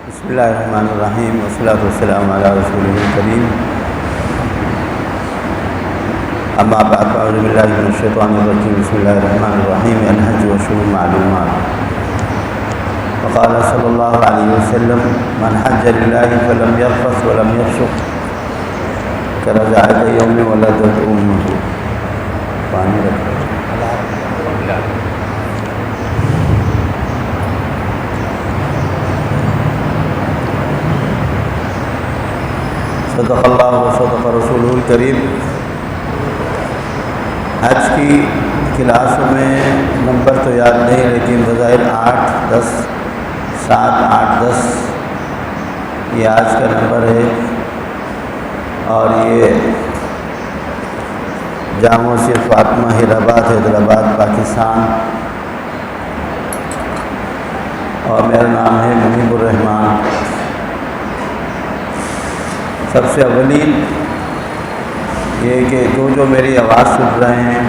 بسم اللہ الرحمن الرحیم والصلاۃ والسلام علی رسول الکریم اما بعد اعوذ باللہ من الشیطان الرجیم بسم اللہ الرحمن الرحیم الحج والشہور معلومات وقال صلی اللہ علیہ وسلم من حج للہ فلم یرفث ولم یفسق کرجاء یوم ولدت امہ. پانی رکھو. صدق اللہ و صدق رسولہ الکریم. حج کی کلاسوں میں نمبر تو یاد نہیں، لیکن بظاہر 8، 10، 7، 8، 10 یہ آج کا نمبر ہے، اور یہ جامع مسجد فاطمہ حیدرآباد پاکستان، اور میرا نام ہے منیب الرحمان. سب سے اولین یہ کہ جو میری آواز سن رہے ہیں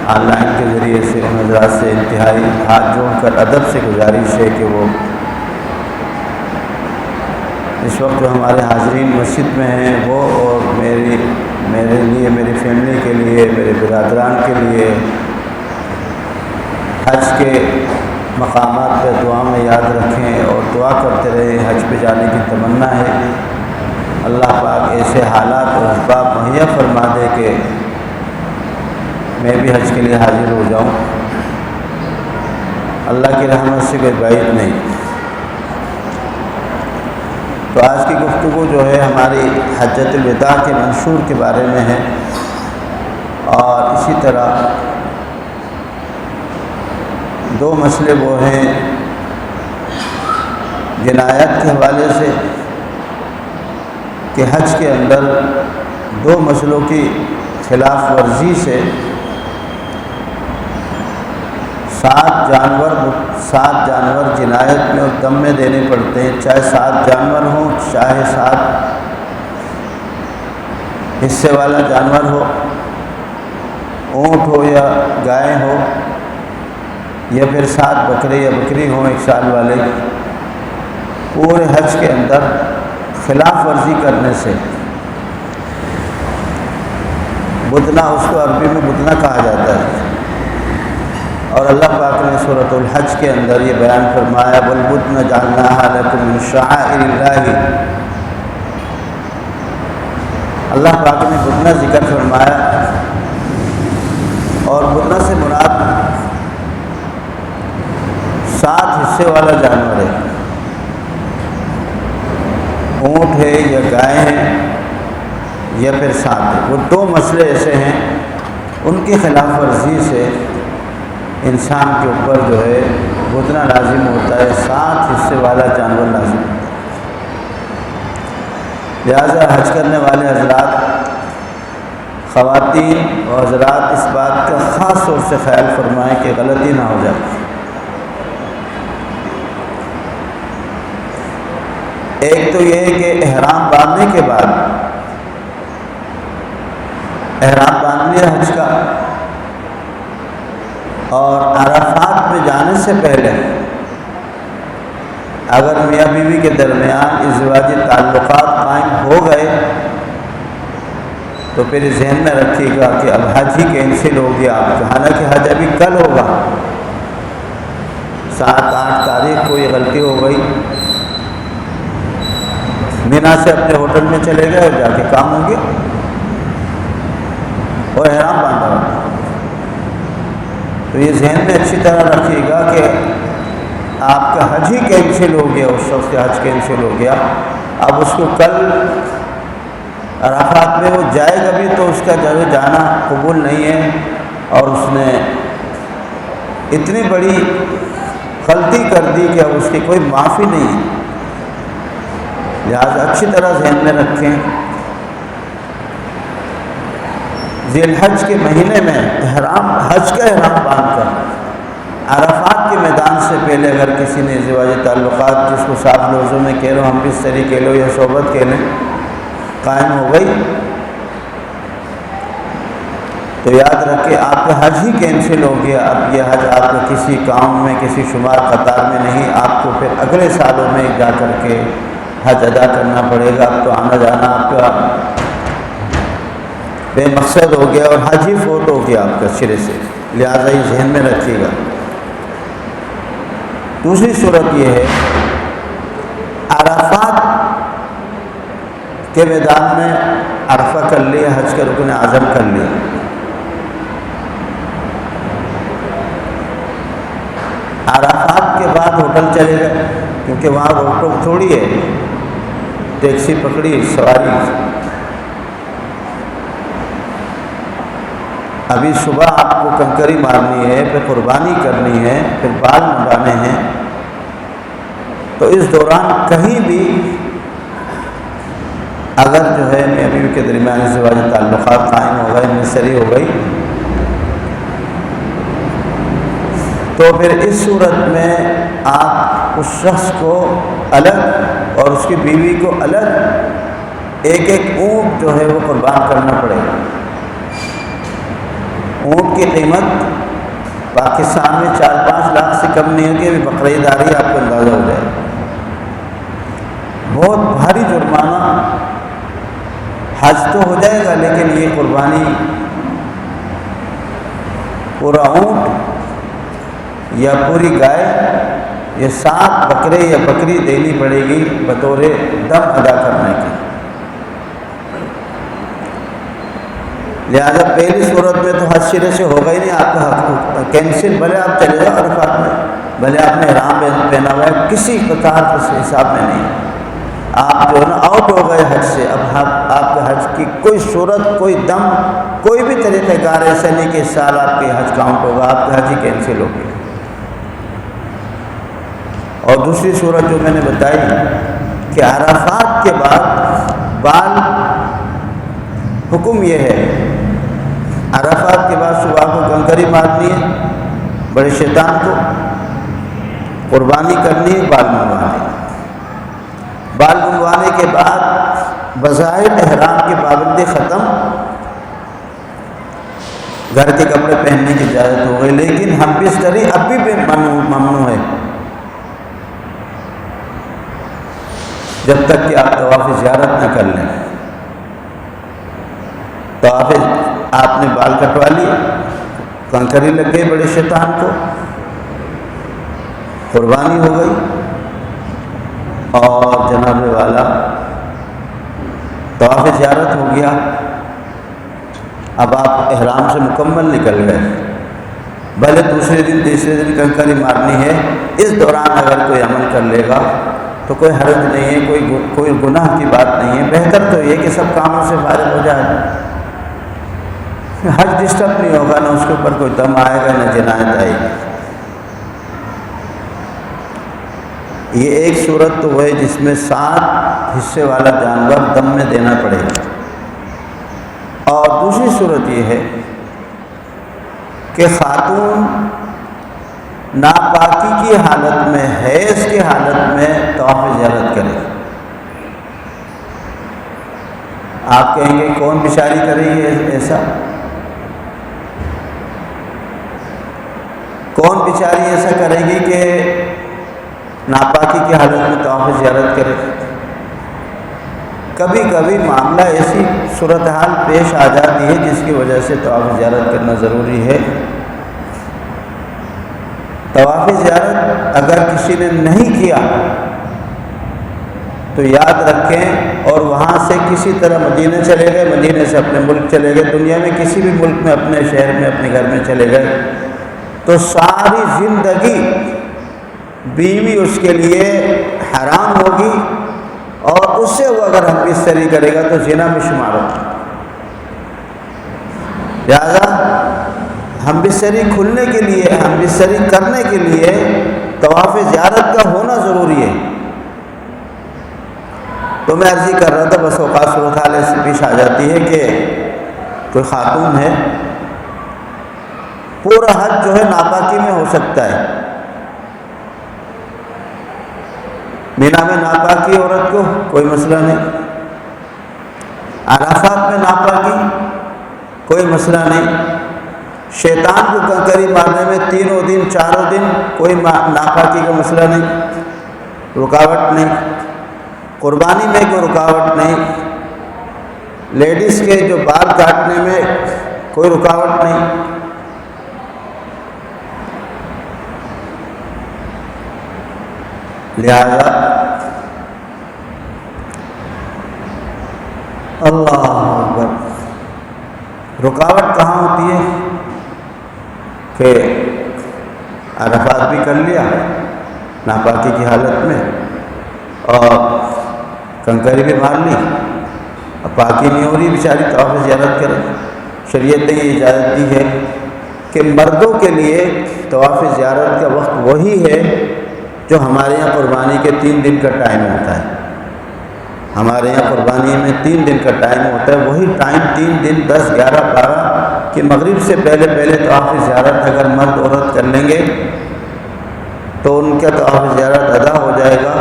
آن لائن کے ذریعے سے، ان حضرات سے انتہائی ہاتھ جوڑ کر ادب سے گزارش ہے کہ وہ اس وقت جو ہمارے حاضرین مسجد میں ہیں وہ، اور میرے لیے، میری فیملی کے لیے، میرے برادران کے لیے حج کے مقامات پہ دعا میں یاد رکھیں اور دعا کرتے رہیں. حج پہ جانے کی تمنا ہے. اللہ پاک ایسے حالات اور اسباب مہیا فرما دے کہ میں بھی حج کے لیے حاضر ہو جاؤں. اللہ کی رحمت سے کوئی بعید نہیں. تو آج کی گفتگو جو ہے ہماری حجۃ الوداع کے منشور کے بارے میں ہے، اور اسی طرح دو مسئلے وہ ہیں جنایت کے حوالے سے کہ حج کے اندر دو مسئلوں کی خلاف ورزی سے 7 جانور جنایت میں اور دم میں دینے پڑتے ہیں، چاہے 7 جانور ہوں، چاہے 7 حصے والا جانور ہو، اونٹ ہو یا گائے ہو، یا پھر 7 بکرے یا بکری ہوں 1 سال والے. پورے حج کے اندر خلاف ورزی کرنے سے بدنہ، اس کو عربی میں بدنہ کہا جاتا ہے، اور اللہ پاک نے سورۃ الحج کے اندر یہ بیان فرمایا وَالْبُدْنَ جَعَلْنَاهَا لَكُم مِّن شَعَائِرِ اللَّهِ. اللہ پاک نے بدنہ ذکر فرمایا، اور بدنہ سے مراد 7 حصے والا جانور ہے. اونٹ ہے یا گائے ہیں یا پھر 7 ہے. وہ 2 مسئلے ایسے ہیں ان کی خلاف ورزی سے انسان کے اوپر جو ہے بدنہ لازم ہوتا ہے، 7 حصے والا جانور لازم ہوتا ہے. لہٰذا حج کرنے والے حضرات، خواتین اور حضرات اس بات کا خاص طور سے خیال فرمائیں کہ غلطی نہ ہو جائے. ایک تو یہ ہے کہ احرام باندھنے کے بعد، احرام باندھ لیا حج کا، اور عرفات میں جانے سے پہلے اگر میاں بیوی کے درمیان ازدواجی تعلقات قائم ہو گئے تو پھر ذہن میں رکھیے گا کہ اب حج ہی کینسل ہو گیا. حالانکہ حج ابھی کل ہوگا، 7-8 تاریخ کو یہ غلطی ہو گئی، مینا سے اپنے ہوٹل میں چلے گئے اور جا کے کام ہو گیا اور احرام باندھا ہوا. تو یہ ذہن میں اچھی طرح رکھیے گا کہ آپ کا حج ہی کینسل ہو گیا، اس شخص کا حج کینسل ہو گیا. اب اس کو کل عرفات میں وہ جائے گا بھی تو اس کا جو جانا قبول نہیں ہے، اور اس نے اتنی بڑی غلطی کر دی کہ اب اس کی کوئی معافی نہیں ہے. لہٰذا اچھی طرح ذہن میں رکھیں، ذی الحج کے مہینے میں حج کا احرام باندھ کر عرفات کے میدان سے پہلے اگر کسی نے ازدواجی تعلقات، جس کو صاف لفظوں میں کہہ لو، ہم بستری کہہ لو یا صحبت کہہ لیں، قائم ہو گئی، تو یاد رکھیں آپ کا حج ہی کینسل ہو گیا. اب یہ حج آپ کو کسی کام میں کسی شمار قطار میں نہیں، آپ کو پھر اگلے سالوں میں جا کر کے حج ادا کرنا پڑے گا. اب تو آنا جانا آپ کا بے مقصد ہو گیا اور حج ہی فوت ہو گیا آپ کا سرے سے. لہٰذا یہ ذہن میں رکھیے گا. دوسری صورت یہ ہے، عرفات کے میدان میں عرفہ کر لیا، حج کا رکن اعظم کر لیا. عرفات کے بعد ہوٹل چلے گئے، کیونکہ وہاں روک ٹوک تھوڑی ہے، ٹیکسی پکڑی، سواری. ابھی صبح آپ کو کنکری مارنی ہے، پھر قربانی کرنی ہے، پھر بال منڈانے ہیں. تو اس دوران کہیں بھی اگر جو ہے میاں بیوی کے درمیان ازدواجی تعلقات قائم ہو گئے، مصری ہو گئی، تو پھر اس صورت میں آپ اس شخص کو الگ اور اس کی بیوی کو الگ ایک ایک اونٹ جو ہے وہ قربان کرنا پڑے گا. اونٹ کی قیمت پاکستان میں 4-5 لاکھ سے کم نہیں ہوگی. ابھی بقرعید آ رہی ہے، آپ کو اندازہ ہو جائے. بہت بھاری جرمانہ. حج تو ہو جائے گا لیکن یہ قربانی پورا اونٹ یا پوری گائے یا 7 بکرے یا بکری دینی پڑے گی بطور دم ادا کرنے کی. لہٰذا پہلی صورت میں تو حج سرے سے ہوگا ہی نہیں، آپ کا حق کینسل. بھلے آپ چلے جاؤ عرفات میں، بھلے آپ نے احرام پہنا ہوا ہے، کسی قطار کے حساب میں نہیں. آپ جو ہے نا آؤٹ ہو گئے حج سے. اب آپ کے حج کی کوئی صورت، کوئی دم، کوئی بھی طریقہ کار ایسا نہیں کہ اس سال آپ کے حج کاؤنٹ ہوگا. آپ کا حج ہی کینسل ہو گیا. اور دوسری صورت جو میں نے بتائی کہ عرفات کے بعد بال، حکم یہ ہے عرفات کے بعد صبح کو کنکری مارنی ہے، بڑے شیطان کو قربانی کرنی ہے، بال منڈوانے. بال منڈوانے کے بعد بظاہر احرام کی پابندی ختم، گھر کے کپڑے پہننے کی اجازت ہو گئی. لیکن ہم بستری اب بھی ممنوع ہے جب تک کہ آپ طواف زیارت نہ کر لیں. طواف آپ نے بال کٹوا لیے، کنکری لگ گئی بڑے شیطان کو، قربانی ہو گئی اور جناب والا طواف زیارت ہو گیا. اب آپ احرام سے مکمل نکل گئے. بھلے دوسرے دن تیسرے دن کنکری مارنی ہے، اس دوران اگر کوئی عمل کر لے گا تو کوئی حرج نہیں ہے، کوئی گناہ کی بات نہیں ہے. بہتر تو یہ کہ سب کاموں سے فارغ ہو جائے. حج ڈسٹرب نہیں ہوگا، نہ اس کے اوپر کوئی دم آئے گا، نہ جنایت آئے گی. یہ ایک صورت تو وہ ہے جس میں 7 حصے والا جانور دم میں دینا پڑے گا. اور دوسری صورت یہ ہے کہ خاتون ناپاکی کی حالت میں، حیض کی حالت میں طواف زیارت کرے. آپ کہیں گے کون بیچاری کرے گی ایسا؟ کون بیچاری ایسا کرے گی کہ ناپاکی کی حالت میں طواف زیارت کرے؟ کبھی کبھی معاملہ ایسی صورتحال پیش آ جاتی ہے جس کی وجہ سے طواف زیارت کرنا ضروری ہے. طواف زیارت اگر کسی نے نہیں کیا تو یاد رکھیں، اور وہاں سے کسی طرح مدینہ چلے گئے، مدینہ سے اپنے ملک چلے گئے، دنیا میں کسی بھی ملک میں، اپنے شہر میں، اپنے گھر میں چلے گئے، تو ساری زندگی بیوی اس کے لیے حرام ہوگی، اور اس سے وہ اگر ہم بستری کرے گا تو زنا میں شمار ہوگا. لہذا ہم بستری کھلنے کے لیے، ہم بستری کرنے کے لیے طواف زیارت کا ہونا ضروری ہے. تو میں عرضی کر رہا تھا، بس اوقات صورتحال ایسی پیش آ جاتی ہے کہ کوئی خاتون ہے، پورا حج جو ہے ناپاکی میں ہو سکتا ہے. مینا میں ناپاکی عورت کو کوئی مسئلہ نہیں، عرفات میں ناپاکی کوئی مسئلہ نہیں۔ شیطان کو کنکری مارنے میں 3 دن 4 دن کوئی ناپاکی کا مسئلہ نہیں، رکاوٹ نہیں۔ قربانی میں کوئی رکاوٹ نہیں، لیڈیز کے جو بال کاٹنے میں کوئی رکاوٹ نہیں۔ لہذا اللہ اکبر، رکاوٹ کہاں ہوتی ہے کہ عرفات بھی کر لیا ناپاکی کی حالت میں اور کنکری بھی مار لی، اب پاکی نہیں ہو رہی بیچاری، طواف زیارت کرے۔ شریعت نے یہ اجازت دی ہے کہ مردوں کے لیے طواف زیارت کا وقت وہی ہے جو ہمارے یہاں قربانی کے 3 دن کا ٹائم ہوتا ہے۔ ہمارے یہاں قربانی میں 3 دن کا ٹائم ہوتا ہے، وہی ٹائم 3 دن 10 11 12 کہ مغرب سے پہلے طواف زیارت اگر مرد عورت کر لیں گے تو ان کا طواف زیارت ادا ہو جائے گا۔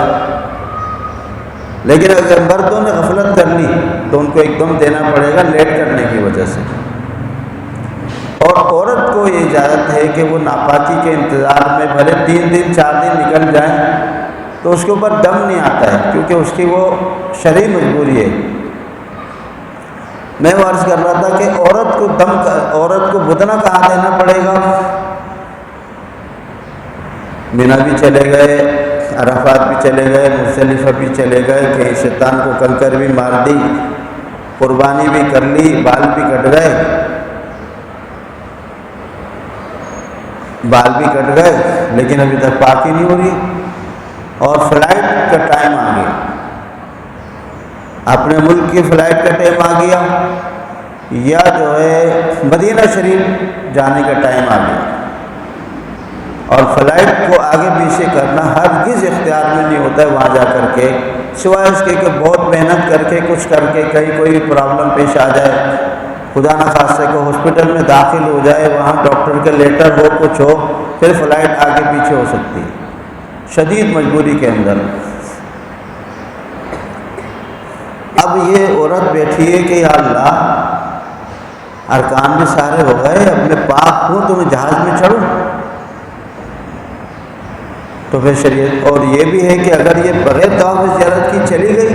لیکن اگر مردوں نے غفلت کر لی تو ان کو ایک دم دینا پڑے گا لیٹ کرنے کی وجہ سے۔ اور عورت کو یہ اجازت ہے کہ وہ ناپاکی کے انتظار میں بھلے 3 دن 4 دن نکل جائیں تو اس کے اوپر دم نہیں آتا ہے، کیونکہ اس کی وہ شرعی مجبوری ہے۔ میں وہ عرض کر رہا تھا کہ عورت کو بدنہ کہاں دینا پڑے گا؟ مینا بھی چلے گئے، عرفات بھی چلے گئے، مزدلفہ بھی چلے گئے، کہ شیطان کو کنکر بھی مار دی، قربانی بھی کر لی، بال بھی کٹ گئے، لیکن ابھی تک پاکی نہیں ہو رہی اور فلائٹ کا ٹائم آ گیا، اپنے ملک کی فلائٹ کا ٹائم آ گیا یا جو ہے مدینہ شریف جانے کا ٹائم آ گیا، اور فلائٹ کو آگے پیچھے کرنا ہرگز اختیار میں نہیں ہوتا ہے وہاں جا کر کے، سوائے اس کے کہ بہت محنت کر کے کچھ کر کے کہیں کوئی پرابلم پیش آ جائے، خدا نخواستہ کو ہاسپٹل میں داخل ہو جائے، وہاں ڈاکٹر کا لیٹر ہو، کچھ ہو، پھر فلائٹ آگے پیچھے ہو سکتی ہے شدید مجبوری کے اندر۔ اب یہ عورت بیٹھی ہے کہ یا اللہ ارکان بھی سارے ہو گئے، اب میں پاک ہوں تو میں جہاز میں چڑھوں؟ تو پھر شریعت اور یہ بھی ہے کہ اگر یہ بغیر طواف زیارت کی چلی گئی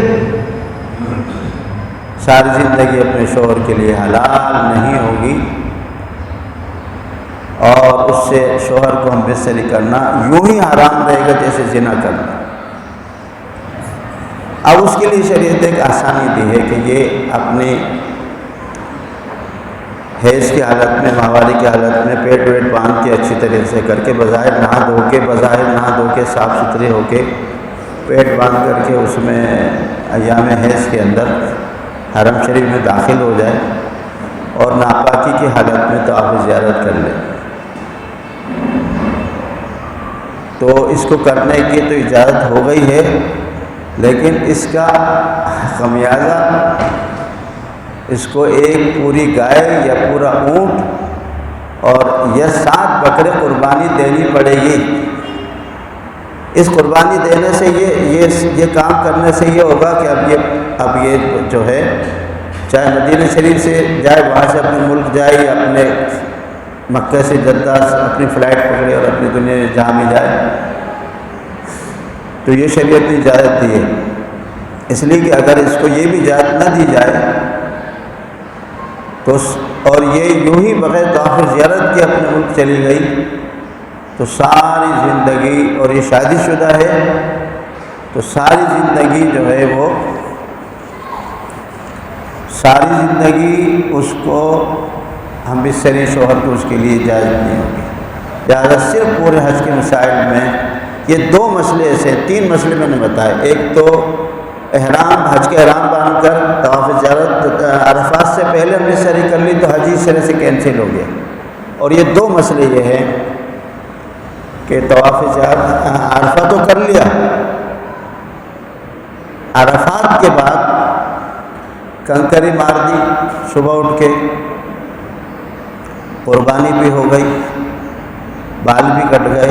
ساری زندگی اپنے شوہر کے لیے حلال نہیں ہوگی، اور اس سے شوہر کو ہم بستری کرنا یوں ہی حرام رہے گا جیسے زنا کرنا۔ اب اس کے لیے شریعت ایک آسانی دی ہے کہ یہ اپنی حیض کی حالت میں، ماہواری کی حالت میں پیٹ ویٹ باندھ کے اچھی طریقے سے کر کے بظاہر نہا دھو کے صاف ستھرے ہو کے پیٹ باندھ کر کے اس میں ایام حیض کے اندر حرم شریف میں داخل ہو جائے اور ناپاکی کی حالت میں طواف زیارت کر لے۔ تو اس کو کرنے کی تو اجازت ہو گئی ہے، لیکن اس کا خمیازہ اس کو ایک پوری گائے یا پورا اونٹ اور یا 7 بکرے قربانی دینی پڑے گی۔ اس قربانی دینے سے یہ کام کرنے سے یہ ہوگا کہ اب یہ جو ہے چاہے مدینہ شریف سے جائے، وہاں سے اپنے ملک جائے یا اپنے مکہ سے جدہ اپنی فلائٹ پکڑے اور اپنی دنیا میں جہاں بھی جائے، تو یہ شریعت نے اجازت دی ہے۔ اس لیے کہ اگر اس کو یہ بھی اجازت نہ دی جائے تو اور یہ یوں ہی بغیر طواف زیارت کے اپنے ملک چلی گئی تو ساری زندگی، اور یہ شادی شدہ ہے تو ساری زندگی جو ہے وہ ساری زندگی اس کو ہم بستری شوہر کو اس کے لیے اجازت نہیں ہوگی۔ لہٰذا صرف پورے حج کے مسائل میں یہ 2 مسئلے ایسے، 3 مسئلے میں نے بتائے۔ ایک تو احرام، حج کے احرام باندھ کر طواف زیارت عرفات سے پہلے ہم نے سری کر لی تو حج اس طرح سے کینسل ہو گیا، اور یہ 2 مسئلے یہ ہیں کہ طواف زیارت عرفہ تو کر لیا، عرفات کے بعد کنکری مار دی، صبح اٹھ کے قربانی بھی ہو گئی، بال بھی کٹ گئے،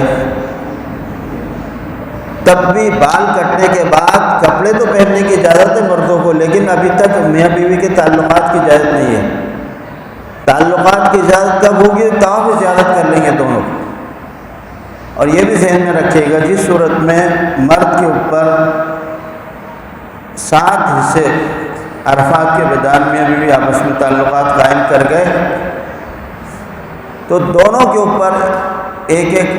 تب بھی بال کٹنے کے بعد کپڑے تو پہننے کی اجازت ہے مردوں کو، لیکن ابھی تک میاں بیوی کے تعلقات کی اجازت نہیں ہے۔ تعلقات کی اجازت کب ہوگی؟ طواف زیارت کر لیں گے دونوں. اور یہ بھی ذہن میں رکھیے گا جس صورت میں مرد کے اوپر 7 حصے عرفات کے میدان میں بھی آپس میں تعلقات قائم کر گئے تو دونوں کے اوپر ایک ایک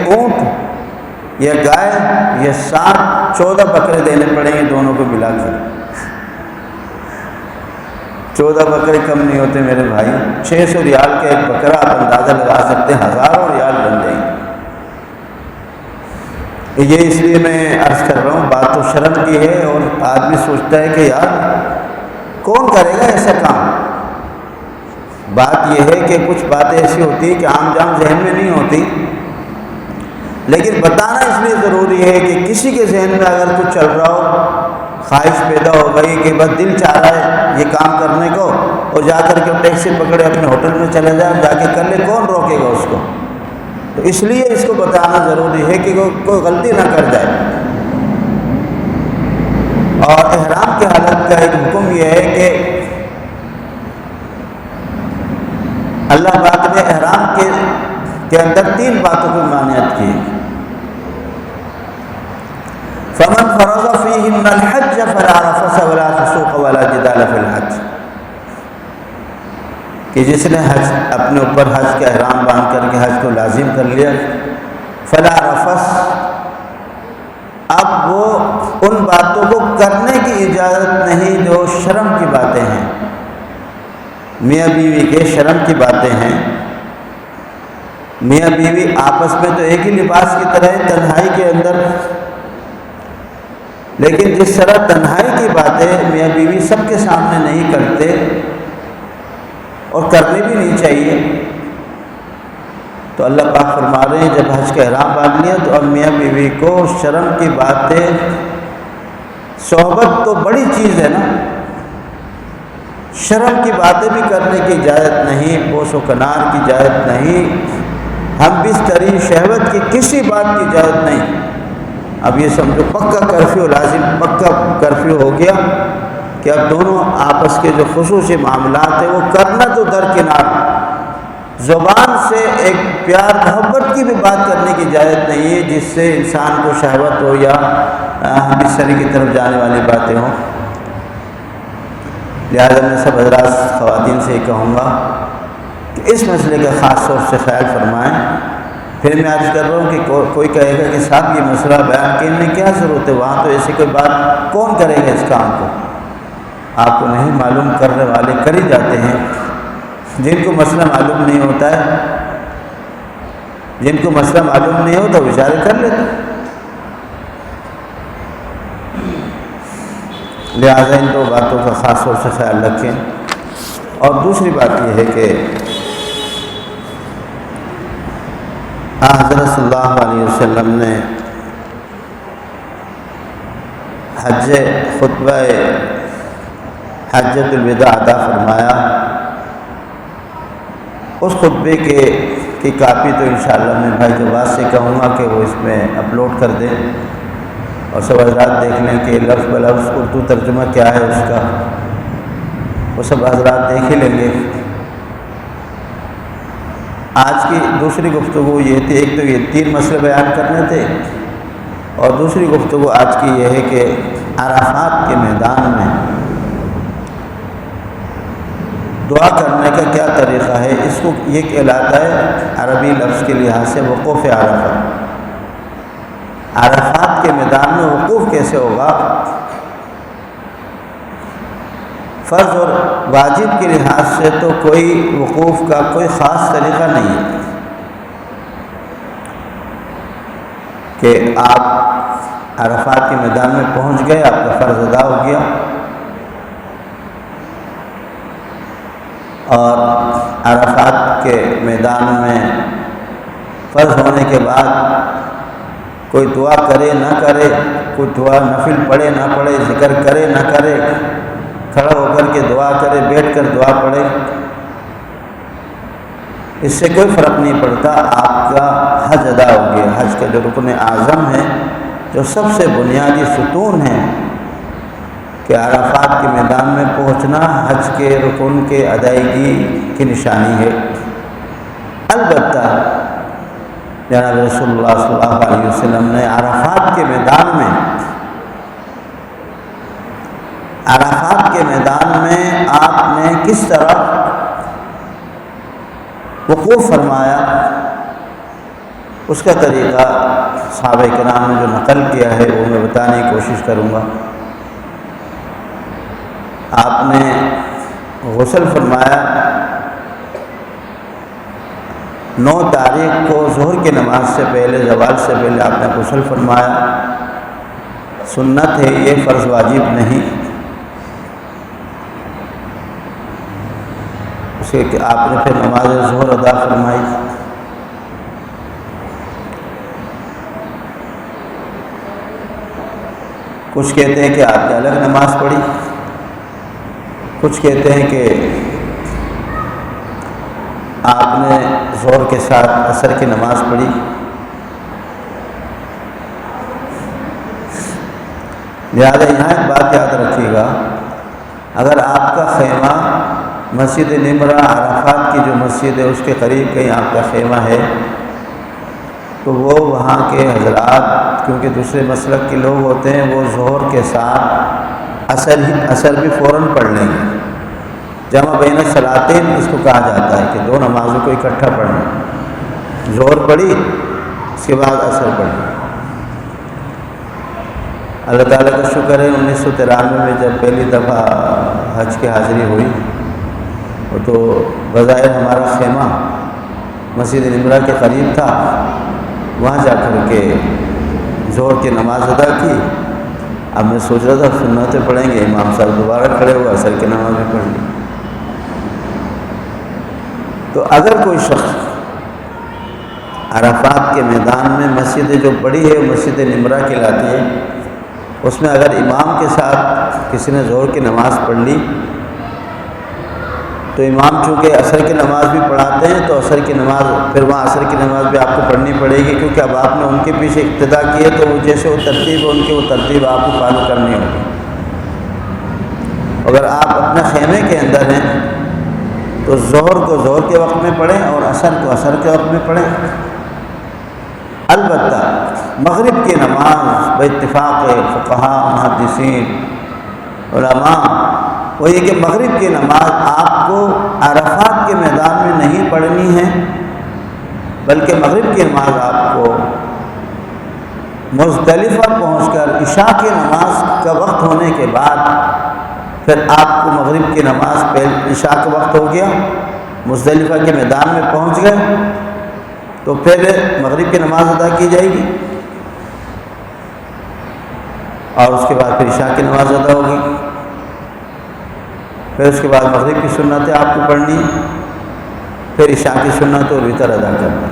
اونٹ یا گائے یا 14 بکرے دینے پڑیں گے دونوں کو ملا کر. 14 بکرے کم نہیں ہوتے میرے بھائی. 600 ریال کا ایک بکرا آپ اندازہ لگا سکتے ہیں، 1000 ریال بن جائیں گے. یہ اس لیے میں عرض کر رہا ہوں، بات تو شرم کی ہے اور آدمی سوچتا ہے کہ یار کون کرے گا ایسا کام. بات یہ ہے کہ کچھ باتیں ایسی ہوتی ہیں کہ عام جام ذہن میں نہیں ہوتی، لیکن بتانا اس لیے ضروری ہے کہ کسی کے ذہن میں اگر کچھ چل رہا ہو، خواہش پیدا ہو گئی کہ بس دل چاہ رہا ہے یہ کام کرنے کو، اور جا کر کے ٹیکسی پکڑے اپنے ہوٹل میں چلے جائے، جا کے کر لے، کون روکے گا اس کو؟ تو اس لیے اس کو بتانا ضروری ہے کہ کوئی غلطی نہ کر جائے. اور احرام کی حالت کا ایک حکم یہ ہے کہ اللہ پاک نے احرام کے اندر 3 باتوں کی مانعت کی. فمن فرض فیہن الحج فلا رفث ولا فسوق ولا جدال فی الحج، کہ جس نے حج اپنے اوپر حج کا احرام باندھ کر کے حج کو لازم کر لیا، فلا رفث، اب وہ ان باتوں کو کرنے کی اجازت نہیں جو شرم کی باتیں ہیں، میاں بیوی کے شرم کی باتیں ہیں. میاں بیوی آپس میں تو ایک ہی لباس کی طرح ہے تنہائی کے اندر، لیکن جس طرح تنہائی کی باتیں میاں بیوی سب کے سامنے نہیں کرتے اور کرنی بھی نہیں چاہیے، تو اللہ پاک فرما رہے ہیں جب حج کا احرام باندھ لیا تو اب میاں بیوی کو شرم کی باتیں، صحبت تو بڑی چیز ہے نا، شرم کی باتیں بھی کرنے کی اجازت نہیں، بوس و کنار کی اجازت نہیں، ہم بستری شہوت کی کسی بات کی اجازت نہیں. اب یہ سمجھو پکا کرفیو لازم، پکا کرفیو ہو گیا کہ اب دونوں آپس کے جو خصوصی معاملات ہیں وہ کرنا تو درکنار، زبان سے ایک پیار محبت کی بھی بات کرنے کی اجازت نہیں ہے جس سے انسان کو شہوت ہو یا بستری کی طرف جانے والی باتیں ہوں. لہٰذا میں سب حضرات خواتین سے کہوں گا کہ اس مسئلے کا خاص طور سے خیال فرمائیں. پھر میں عرض کر رہا ہوں کہ کوئی کہے گا کہ صاحب یہ مسئلہ بیان کرنے میں کیا ضرورت ہے، وہاں تو ایسی کوئی بات کون کرے گا اس کام کو؟ آپ کو نہیں معلوم، کرنے والے کر ہی جاتے ہیں. جن کو مسئلہ معلوم نہیں ہوتا ہے، جن کو مسئلہ معلوم نہیں ہوتا وہ بیچارے کر لیتے. لہٰذا ان 2 باتوں کا خاص طور سے خیال رکھیں. اور دوسری بات یہ ہے کہ حضرت صلی اللہ علیہ وسلم نے خطبہ حجۃ الوداع ادا فرمایا. اس خطبے کی کاپی تو انشاءاللہ میں بھائی جواز سے کہوں گا کہ وہ اس میں اپلوڈ کر دیں اور سب حضرات دیکھ لیں کہ لفظ بلفظ اردو ترجمہ کیا ہے اس کا، وہ سب حضرات دیکھ ہی لیں گے. آج کی دوسری گفتگو یہ تھی، ایک تو یہ 3 مسئلے بیان کرنے تھے، اور دوسری گفتگو آج کی یہ ہے کہ عرفات کے میدان میں دعا کرنے کا کیا طریقہ ہے. اس کو یہ کہلاتا ہے عربی لفظ کے لحاظ سے وقوف عرفہ. عرفات کے میدان میں وقوف کیسے ہوگا؟ فرض اور واجب کے لحاظ سے تو کوئی وقوف کا کوئی خاص طریقہ نہیں ہے کہ آپ عرفات کے میدان میں پہنچ گئے، آپ کا فرض ادا ہو گیا، اور عرفات کے میدان میں فرض ہونے کے بعد کوئی دعا کرے نہ کرے، کوئی دعا نفل پڑھے نہ پڑھے، ذکر کرے نہ کرے، کھڑا ہو کر کے دعا کرے، بیٹھ کر دعا پڑھے، اس سے کوئی فرق نہیں پڑتا. آپ کا حج ادا ہو گیا. حج کا جو رکن اعظم ہے، جو سب سے بنیادی ستون ہے، کہ عرفات کے میدان میں پہنچنا حج کے رکن کے ادائیگی کی نشانی ہے۔ البتہ جناب رسول اللہ صلی اللہ علیہ وسلم نے عرفات کے میدان میں آپ نے کس طرح وقوف فرمایا، اس کا طریقہ صحابہ کرام نے جو نقل کیا ہے وہ میں بتانے کی کوشش کروں گا۔ آپ نے غسل فرمایا 9 تاریخ کو ظہر کی نماز سے پہلے، زوال سے پہلے آپ نے غسل فرمایا۔ سنت ہے یہ، فرض واجب نہیں۔ اسے کہ آپ نے پھر نماز ظہر ادا فرمائی۔ کچھ کہتے ہیں کہ آپ نے الگ نماز پڑھی، کچھ کہتے ہیں کہ آپ نے ظہر کے ساتھ عصر کی نماز پڑھی۔ لہٰذا یہاں ایک بات یاد رکھیے گا، اگر آپ کا خیمہ مسجد نمرہ عرفات کی جو مسجد ہے اس کے قریب کہیں آپ کا خیمہ ہے تو وہ وہاں کے حضرات، کیونکہ دوسرے مسلک کے لوگ ہوتے ہیں، وہ ظہر کے ساتھ عصر بھی فوراً پڑھ لیں گے۔ جمع بین الصلاتین اس کو کہا جاتا ہے کہ 2 نمازوں کو اکٹھا پڑھنا، ظہر پڑھی اس کے بعد عصر پڑھی۔ اللہ تعالیٰ کا شکر ہے 1993 میں جب پہلی دفعہ حج کی حاضری ہوئی تو بظاہر ہمارا خیمہ مسجد نمرہ کے قریب تھا، وہاں جا کر کے ظہر کی نماز ادا کی۔ اب میں سوچ رہا تھا سنتیں پڑھیں گے، امام صاحب دوبارہ کھڑے ہوئے عصر کی نماز بھی پڑھ لی۔ تو اگر کوئی شخص عرفات کے میدان میں مسجد جو بڑی ہے مسجد نمرہ کہلاتی ہے، اس میں اگر امام کے ساتھ کسی نے ظہر کی نماز پڑھ لی تو امام چونکہ عصر کی نماز بھی پڑھاتے ہیں تو عصر کی نماز پھر وہاں عصر کی نماز بھی آپ کو پڑھنی پڑے گی، کیونکہ اب آپ نے ان کے پیچھے اقتدا کی ہے تو وہ جیسے وہ ترتیب ہے ان کی وہ ترتیب آپ کو فالو کرنی ہوگی۔ اگر آپ اپنے خیمے کے اندر ہیں تو ظہر کو ظہر کے وقت میں پڑھیں اور عصر کو عصر کے وقت میں پڑھیں۔ البتہ مغرب کی نماز باتفاق فقہاء، محدثین، علماء وہ یہ کہ مغرب کی نماز آپ کو عرفات کے میدان میں نہیں پڑھنی ہے، بلکہ مغرب کی نماز آپ کو مزدلفہ پہنچ کر عشاء کی نماز کا وقت ہونے کے بعد، پھر آپ کو مغرب کی نماز پہلے عشاء کا وقت ہو گیا، مزدلفہ کے میدان میں پہنچ گئے تو پھر مغرب کی نماز ادا کی جائے گی اور اس کے بعد پھر عشاء کی نماز ادا ہوگی، پھر اس کے بعد مغرب کی سنتیں آپ کو پڑھنی، پھر عشاء کی سنت اور وتر ادا کرنا۔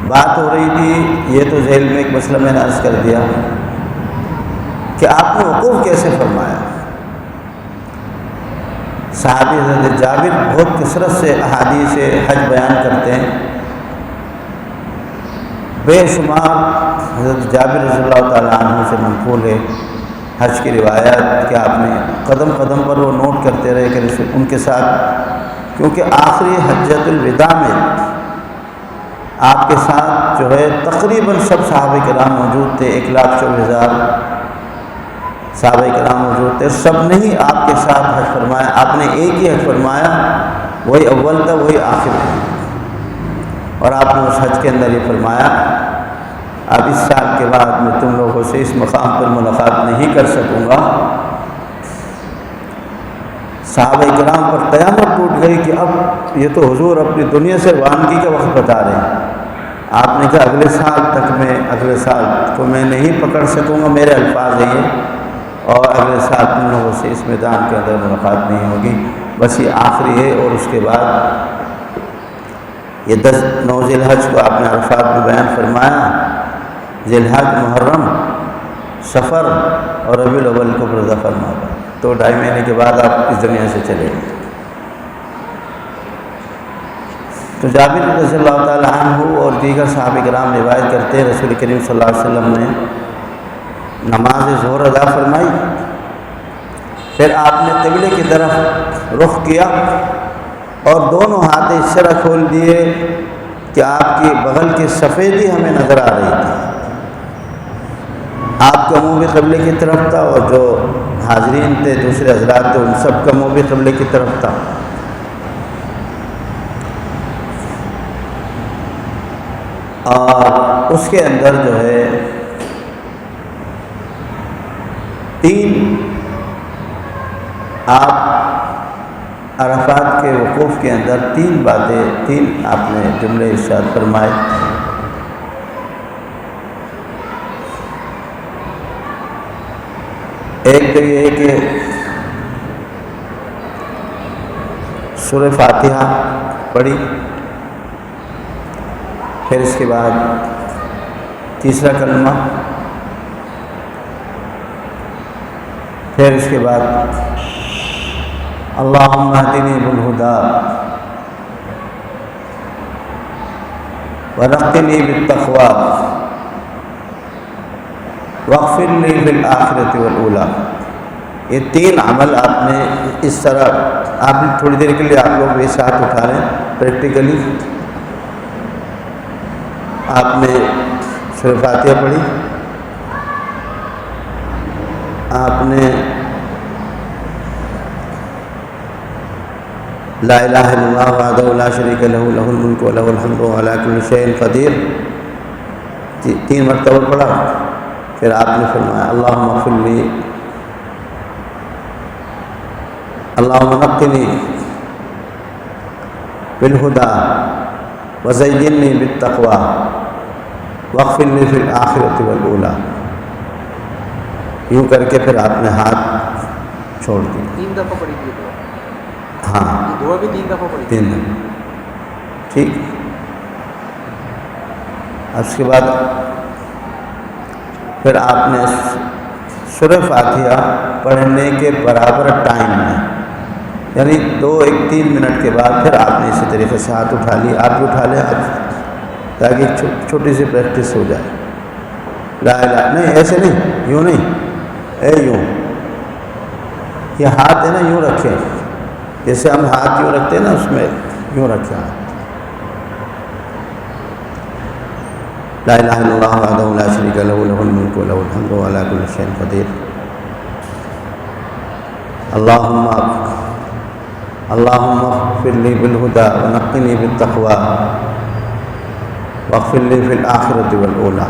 بات ہو رہی تھی، یہ تو ذیل میں ایک مسئلہ میں نے عرض کر دیا کہ آپ نے وقوف کیسے فرمایا۔ صحابی حضرت جابر بہت کثرت سے احادیث حج بیان کرتے ہیں، بے شمار حضرت جابر رضی اللہ تعالیٰ عنہ سے منقول ہے حج کی روایات کہ آپ نے قدم قدم پر وہ نوٹ کرتے رہے کہ ان کے ساتھ، کیونکہ آخری حجۃ الوداع میں آپ کے ساتھ جو ہے تقریباً سب صحابہ کرام موجود تھے، 1,24,000 صحابہ کرام موجود تھے، سب نے ہی آپ کے ساتھ حج فرمایا۔ آپ نے ایک ہی حج فرمایا، وہی اول تھا وہی آخر تھا، اور آپ نے اس حج کے اندر یہ فرمایا اب اس سال کے بعد میں تم لوگوں سے اس مقام پر ملاقات نہیں کر سکوں گا۔ صحابہ کرام پر قیامت ٹوٹ گئی کہ اب یہ تو حضور اپنی دنیا سے روانگی کا وقت بتا رہے ہیں۔ آپ نے کہا اگلے سال تک اگلے سال کو میں نہیں پکڑ سکوں گا، میرے الفاظ ہیں یہ، اور اگلے سال تم لوگوں سے اس میدان کے اندر ملاقات نہیں ہوگی، بس یہ آخری ہے۔ اور اس کے بعد یہ 9 ذی الحج کو آپ نے عرفات میں بیان فرمایا، ذی الحج، محرم، سفر اور ربیع الاول کو پردہ فرمایا، تو 2.5 مہینے کے بعد آپ اس دنیا سے چلے گئے۔ تو جابر رضی اللہ تعالیٰ عنہ اور دیگر صحابہ کرام روایت کرتے ہیں رسول کریم صلی اللہ علیہ وسلم نے نماز ظہر ادا فرمائی، پھر آپ نے قبلے کی طرف رخ کیا اور دونوں ہاتھ اس طرح کھول دیے کہ آپ کی بغل کی سفیدی ہمیں نظر آ رہی تھی۔ آپ کا منہ بھی قبلے کی طرف تھا اور جو حاضرین تھے دوسرے حضرات تھے ان سب کا منہ بھی قبلے کی طرف تھا۔ اور اس کے اندر جو ہے 3 آپ عرفات کے وقوف کے اندر 3 باتیں 3 آپ نے جملے ارشاد فرمائے۔ ایک تو یہ ہے کہ سورہ فاتحہ پڑھی، پھر اس کے بعد تیسرا کلمہ، پھر اس کے بعد اللہم اہدنی بالہدی ونقنی بالتقوی واغفر لی فی الآخرۃ والأولی۔ یہ 3 عمل آپ نے اس طرح، آپ تھوڑی دیر کے لیے آپ لوگ بھی ساتھ اٹھا لیں پریکٹیکلی۔ آپ نے سورہ فاتحہ پڑھی، آپ نے لا الہ الا اللہ وحدہ لا شریک لہ لہ الملک و لہ الحمد وهو علی کل شیء قدیر 3 مرتبہ پڑھا۔ پھر آپ نے فرمایا اللہم اغفر لی، اللہم نقنی بالہدی وزینی بالتقوی واغفر لی فی الآخرۃ والأولی۔ یوں کر کے پھر آپ نے ہاتھ چھوڑ دی۔ 3 دفعہ پڑھی تھی ہاں، دعا بھی 3 دفعہ پڑھی 3 دفعہ، ٹھیک۔ اس کے بعد پھر آپ نے سورہ فاتحہ پڑھنے کے برابر ٹائم میں، یعنی 2-1-3 منٹ کے بعد پھر آپ نے اسی طریقے سے ہاتھ اٹھا لی، آپ بھی اٹھا لیں ہاتھ، تاکہ چھوٹی سی پریکٹس ہو جائے۔ لا الہ، نہیں ایسے نہیں، یوں نہیں، یوں، یہ ہاتھ ہے نا یوں رکھیں، جیسے ہم ہاتھ یوں رکھتے ہیں نا اس میں یوں رکھیں ہاتھ۔ لا الہ الا اللہ وحدہ لا شریک لہ لہ الملک و لہ الحمد وهو علی کل شیء قدیر۔ اللہم اغفر لی بالہدی ونقنی بالتقوی واغفر لی فی الآخرۃ والأولی۔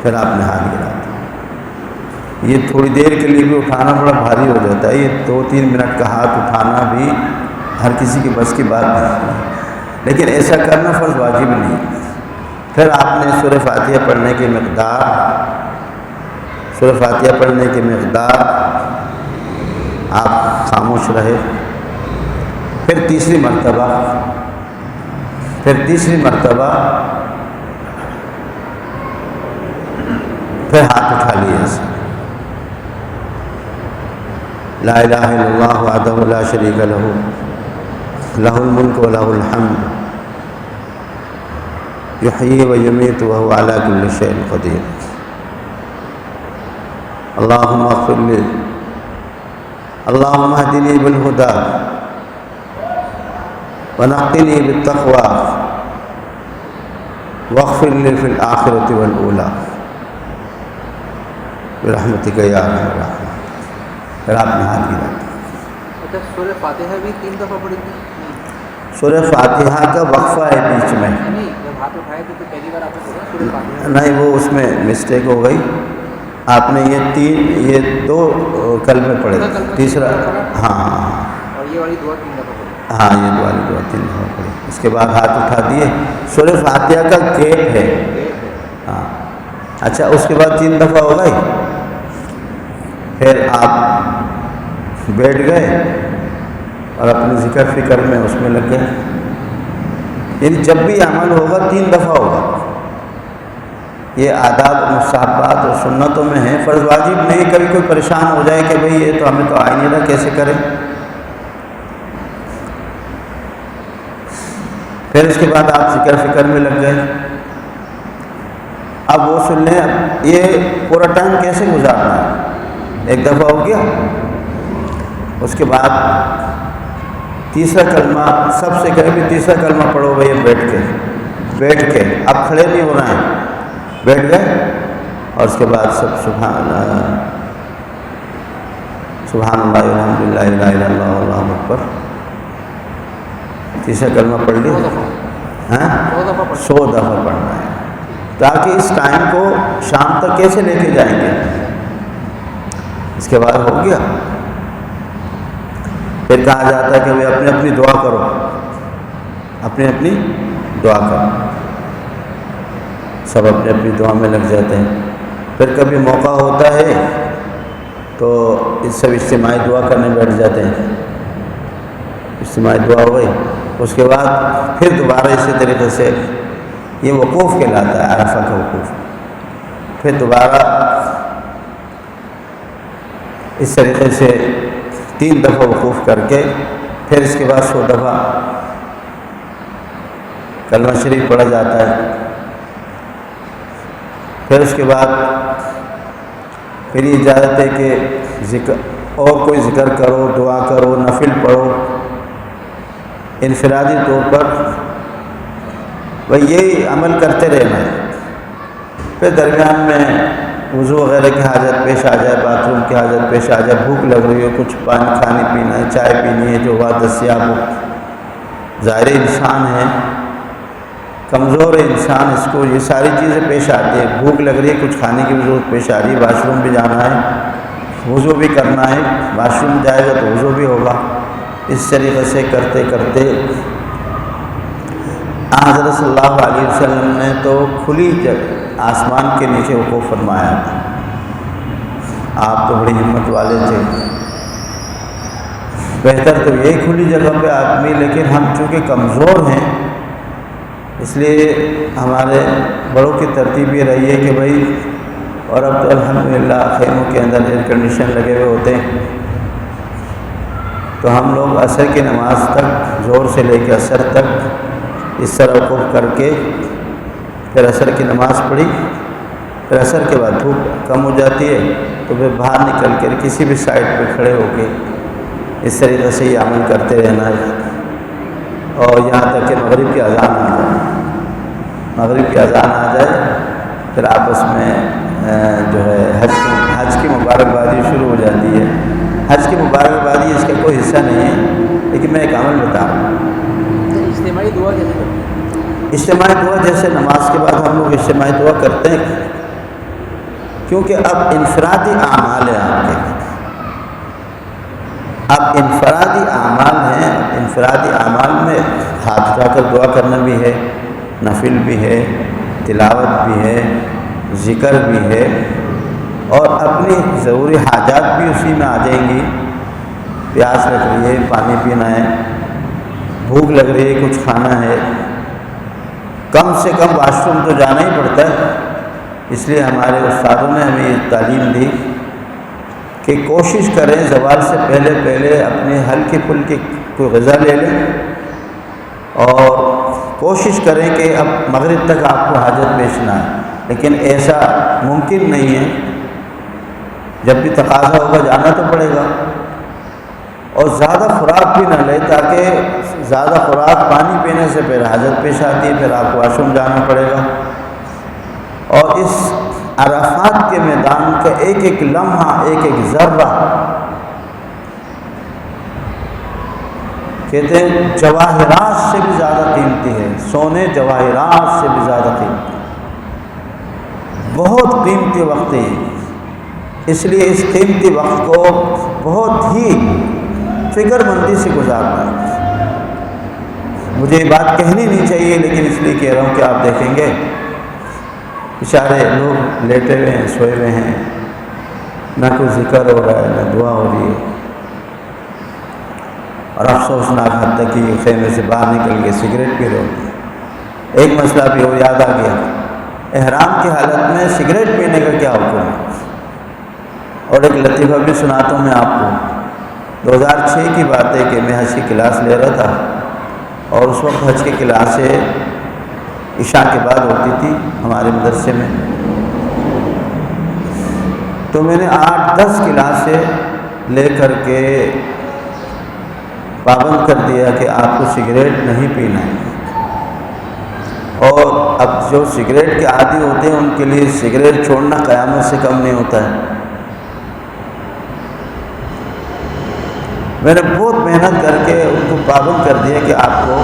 پھر آپ نے ہاتھ گرا دیا۔ یہ تھوڑی دیر کے لیے بھی اٹھانا بڑا بھاری ہو جاتا ہے، یہ 2-3 منٹ کا ہاتھ اٹھانا بھی ہر کسی کی بس کی بات نہیں ہے، لیکن ایسا کرنا فرض واجب نہیں۔ پھر آپ نے سورہ فاتحہ پڑھنے کی مقدار آپ خاموش رہے، پھر تیسری مرتبہ پھر ہاتھ اٹھا لیے ایسے، لا الہ الا اللہ وحدہ لا شریک لہ لہ الملک و لہ الحمد یحیی و یمیت وہو علی کل شیء قدیر۔ اللہم اغفر لی، اللہم اہدنی بالہدی ونقنی بالتقوی واغفر لی فی الآخرۃ والأولی برحمتک یا ارحم الراحمین۔ پھر آپ نے ہاتھ گرا دیا۔ اچھا، سورہ فاتحہ بھی 3 دفعہ پڑھی تھی؟ سورہ فاتحہ کا وقفہ ہے بیچ میں، نہیں، جب ہاتھ اٹھائے تھے تو پہلی بار آپ نے پڑھا سورہ فاتحہ؟ نہیں وہ اس میں مسٹیک ہو گئی، آپ نے یہ 2 کلمے پڑھے، تیسرا ہاں اور یہ والی دعا 3 دفعہ پڑھی؟ ہاں، یہ والی دعا 3 دفعہ پڑھی، اس کے بعد ہاتھ اٹھا دیے۔ سورہ فاتحہ کا گیپ ہے، ہاں اچھا، اس کے بعد 3 دفعہ ہو گئی، پھر آپ بیٹھ گئے اور اپنے ذکر فکر میں اس میں لگ گئے۔ یعنی جب بھی عمل ہوگا 3 دفعہ ہوگا۔ یہ آداب مستحبات اور سنتوں میں ہیں، فرض واجب نہیں۔ کبھی کوئی پریشان ہو جائے کہ بھئی یہ تو ہمیں تو آئی نہیں رہا، کیسے کریں؟ پھر اس کے بعد آپ ذکر فکر میں لگ گئے. اب وہ سن لیں یہ پورا ٹائم کیسے گزارنا ہے. ایک دفعہ ہو گیا. اس کے بعد تیسرا کلمہ سب سے کہیں بھی تیسرا کلمہ پڑھو بھائی بیٹھ کے اب کھڑے نہیں ہونا ہے, بیٹھ گئے. اور اس کے بعد سب سبحان اللہ الحمد للہ لا الہ الا اللہ اللہ اکبر تیسرا کلمہ پڑھ لی. 100 دفعہ پڑھنا ہے, تاکہ اس ٹائم کو شام تک کیسے لے کے جائیں گے. اس کے بعد ہو گیا. پھر کہا جاتا ہے کہ بھائی اپنی اپنی دعا کرو, اپنی دعا کرو. سب اپنی اپنی دعا میں لگ جاتے ہیں. پھر کبھی موقع ہوتا ہے تو سب اجتماعی دعا کرنے بیٹھ جاتے ہیں. اجتماعی دعا ہو گئی. اس کے بعد پھر دوبارہ اسی طریقے سے یہ وقوف کہلاتا ہے, عرفہ کا وقوف. پھر دوبارہ اس طریقے سے 3 دفعہ وقوف کر کے پھر اس کے بعد 100 دفعہ کلمہ شریف پڑھا جاتا ہے. پھر اس کے بعد پھر یہ اجازت ہے کہ ذکر اور کوئی ذکر کرو, دعا کرو, نفل پڑھو. انفرادی طور پر بھئی یہی عمل کرتے رہنا ہے. پھر درمیان میں وضو وغیرہ کی حاجت پیش آ جائے, باتھ روم کی حاجت پیش آ جائے, بھوک لگ رہی ہو, کچھ پانی کھانے پینا ہے, چائے پینی ہے, جو بات دستیاب ہو. ظاہر انسان ہے, کمزور انسان, اس کو یہ ساری چیزیں پیش آتی ہے. بھوک لگ رہی ہے, کچھ کھانے کی ضرورت پیش آ رہی ہے, واش روم بھی جانا ہے, وضو بھی کرنا ہے. واش روم جائے گا تو وضو بھی ہوگا. اس طریقے سے کرتے کرتے حضرت صلی اللہ علیہ وسلم نے تو کھلی آسمان کے نیچے وقوف فرمایا تھا. آپ تو بڑی ہمت والے تھے. بہتر تو یہی کھلی جگہ پہ آدمی, لیکن ہم چونکہ کمزور ہیں اس لیے ہمارے بڑوں کی ترتیب یہ رہی ہے کہ بھائی, اور اب تو الحمدللہ خیموں کے اندر ایئر کنڈیشن لگے ہوئے ہوتے ہیں, تو ہم لوگ عصر کی نماز تک زور سے لے کے عصر تک اس طرح وقوف کر کے پھر عصر کی نماز پڑھی. پھر عصر کے بعد دھوپ کم ہو جاتی ہے تو پھر باہر نکل کر کسی بھی سائڈ پہ کھڑے ہو کے اس طریقے سے یہ عمل کرتے رہنا ہے, اور یہاں تک کہ مغرب کی اذان آ جائے. مغرب کی اذان آ جائے پھر آپس میں جو ہے حج کی مبارکبادی شروع ہو جاتی ہے. حج کی مبارکبادی اس کا کوئی حصہ نہیں ہے, لیکن میں ایک عمل بتا رہا ہوں. اجتماعی دعا کیسے کرتے ہیں؟ اجتماعی دعا جیسے نماز کے بعد ہم لوگ اجتماعی دعا کرتے ہیں, کیونکہ اب انفرادی اعمال ہیں آپ کے, اب انفرادی اعمال ہیں. انفرادی اعمال میں ہاتھ اٹھا کر دعا کرنا بھی ہے, نفل بھی ہے, تلاوت بھی ہے, ذکر بھی ہے, اور اپنی ضروری حاجات بھی اسی میں آ جائیں گی. پیاس لگ رہی ہے, پانی پینا ہے, بھوک لگ رہی ہے, کچھ کھانا ہے, کم سے کم واش روم تو جانا ہی پڑتا ہے. اس لیے ہمارے استادوں نے ہمیں یہ تعلیم دی کہ کوشش کریں زوال سے پہلے اپنے ہلکی پھلکی کوئی غذا لے لیں, اور کوشش کریں کہ اب مغرب تک آپ کو حاجت پیش نہ ہے. لیکن ایسا ممکن نہیں ہے, جب بھی تقاضا ہوگا جانا تو پڑے گا. اور زیادہ خوراک بھی نہ لے, تاکہ زیادہ خوراک پانی پینے سے پھر حاجت پیش آتی ہے, پھر آپ کو واش روم جانا پڑے گا. اور اس عرفات کے میدان کا ایک ایک لمحہ, ایک ایک ذرہ کہتے ہیں جواہرات سے بھی زیادہ قیمتی ہے. سونے جواہرات سے بھی زیادہ قیمتی, بہت قیمتی وقت ہے. اس لیے اس قیمتی وقت کو بہت ہی فکر مندی سے گزارنا ہے. مجھے یہ بات کہنی نہیں چاہیے, لیکن اس لیے کہہ رہا ہوں کہ آپ دیکھیں گے بیچارے لوگ لیٹے ہوئے ہیں, سوئے ہوئے ہیں, نہ کوئی ذکر ہو رہا ہے, نہ دعا ہو رہی ہے, اور افسوسناک حد تک کہ خیمے سے باہر نکل کے سگریٹ پی رہے ہوتے ہیں. ایک مسئلہ بھی وہ یاد آ گیا, احرام کی حالت میں سگریٹ پینے کا کیا حکم ہے. اور ایک لطیفہ بھی سناتا ہوں میں آپ کو. 2006 کی بات ہے کہ میں حج کی کلاس لے رہا تھا, اور اس وقت حج کی کلاسیں عشاء کے بعد ہوتی تھی ہمارے مدرسے میں، تو میں نے 8-10 کلاسیں لے کر کے پابند کر دیا کہ آپ کو سگریٹ نہیں پینا ہے۔ اور اب جو سگریٹ کے عادی ہوتے ہیں ان کے لیے سگریٹ چھوڑنا قیامت سے کم نہیں ہوتا ہے۔ میں نے بہت محنت کر کے ان کو پابند کر دیا کہ آپ کو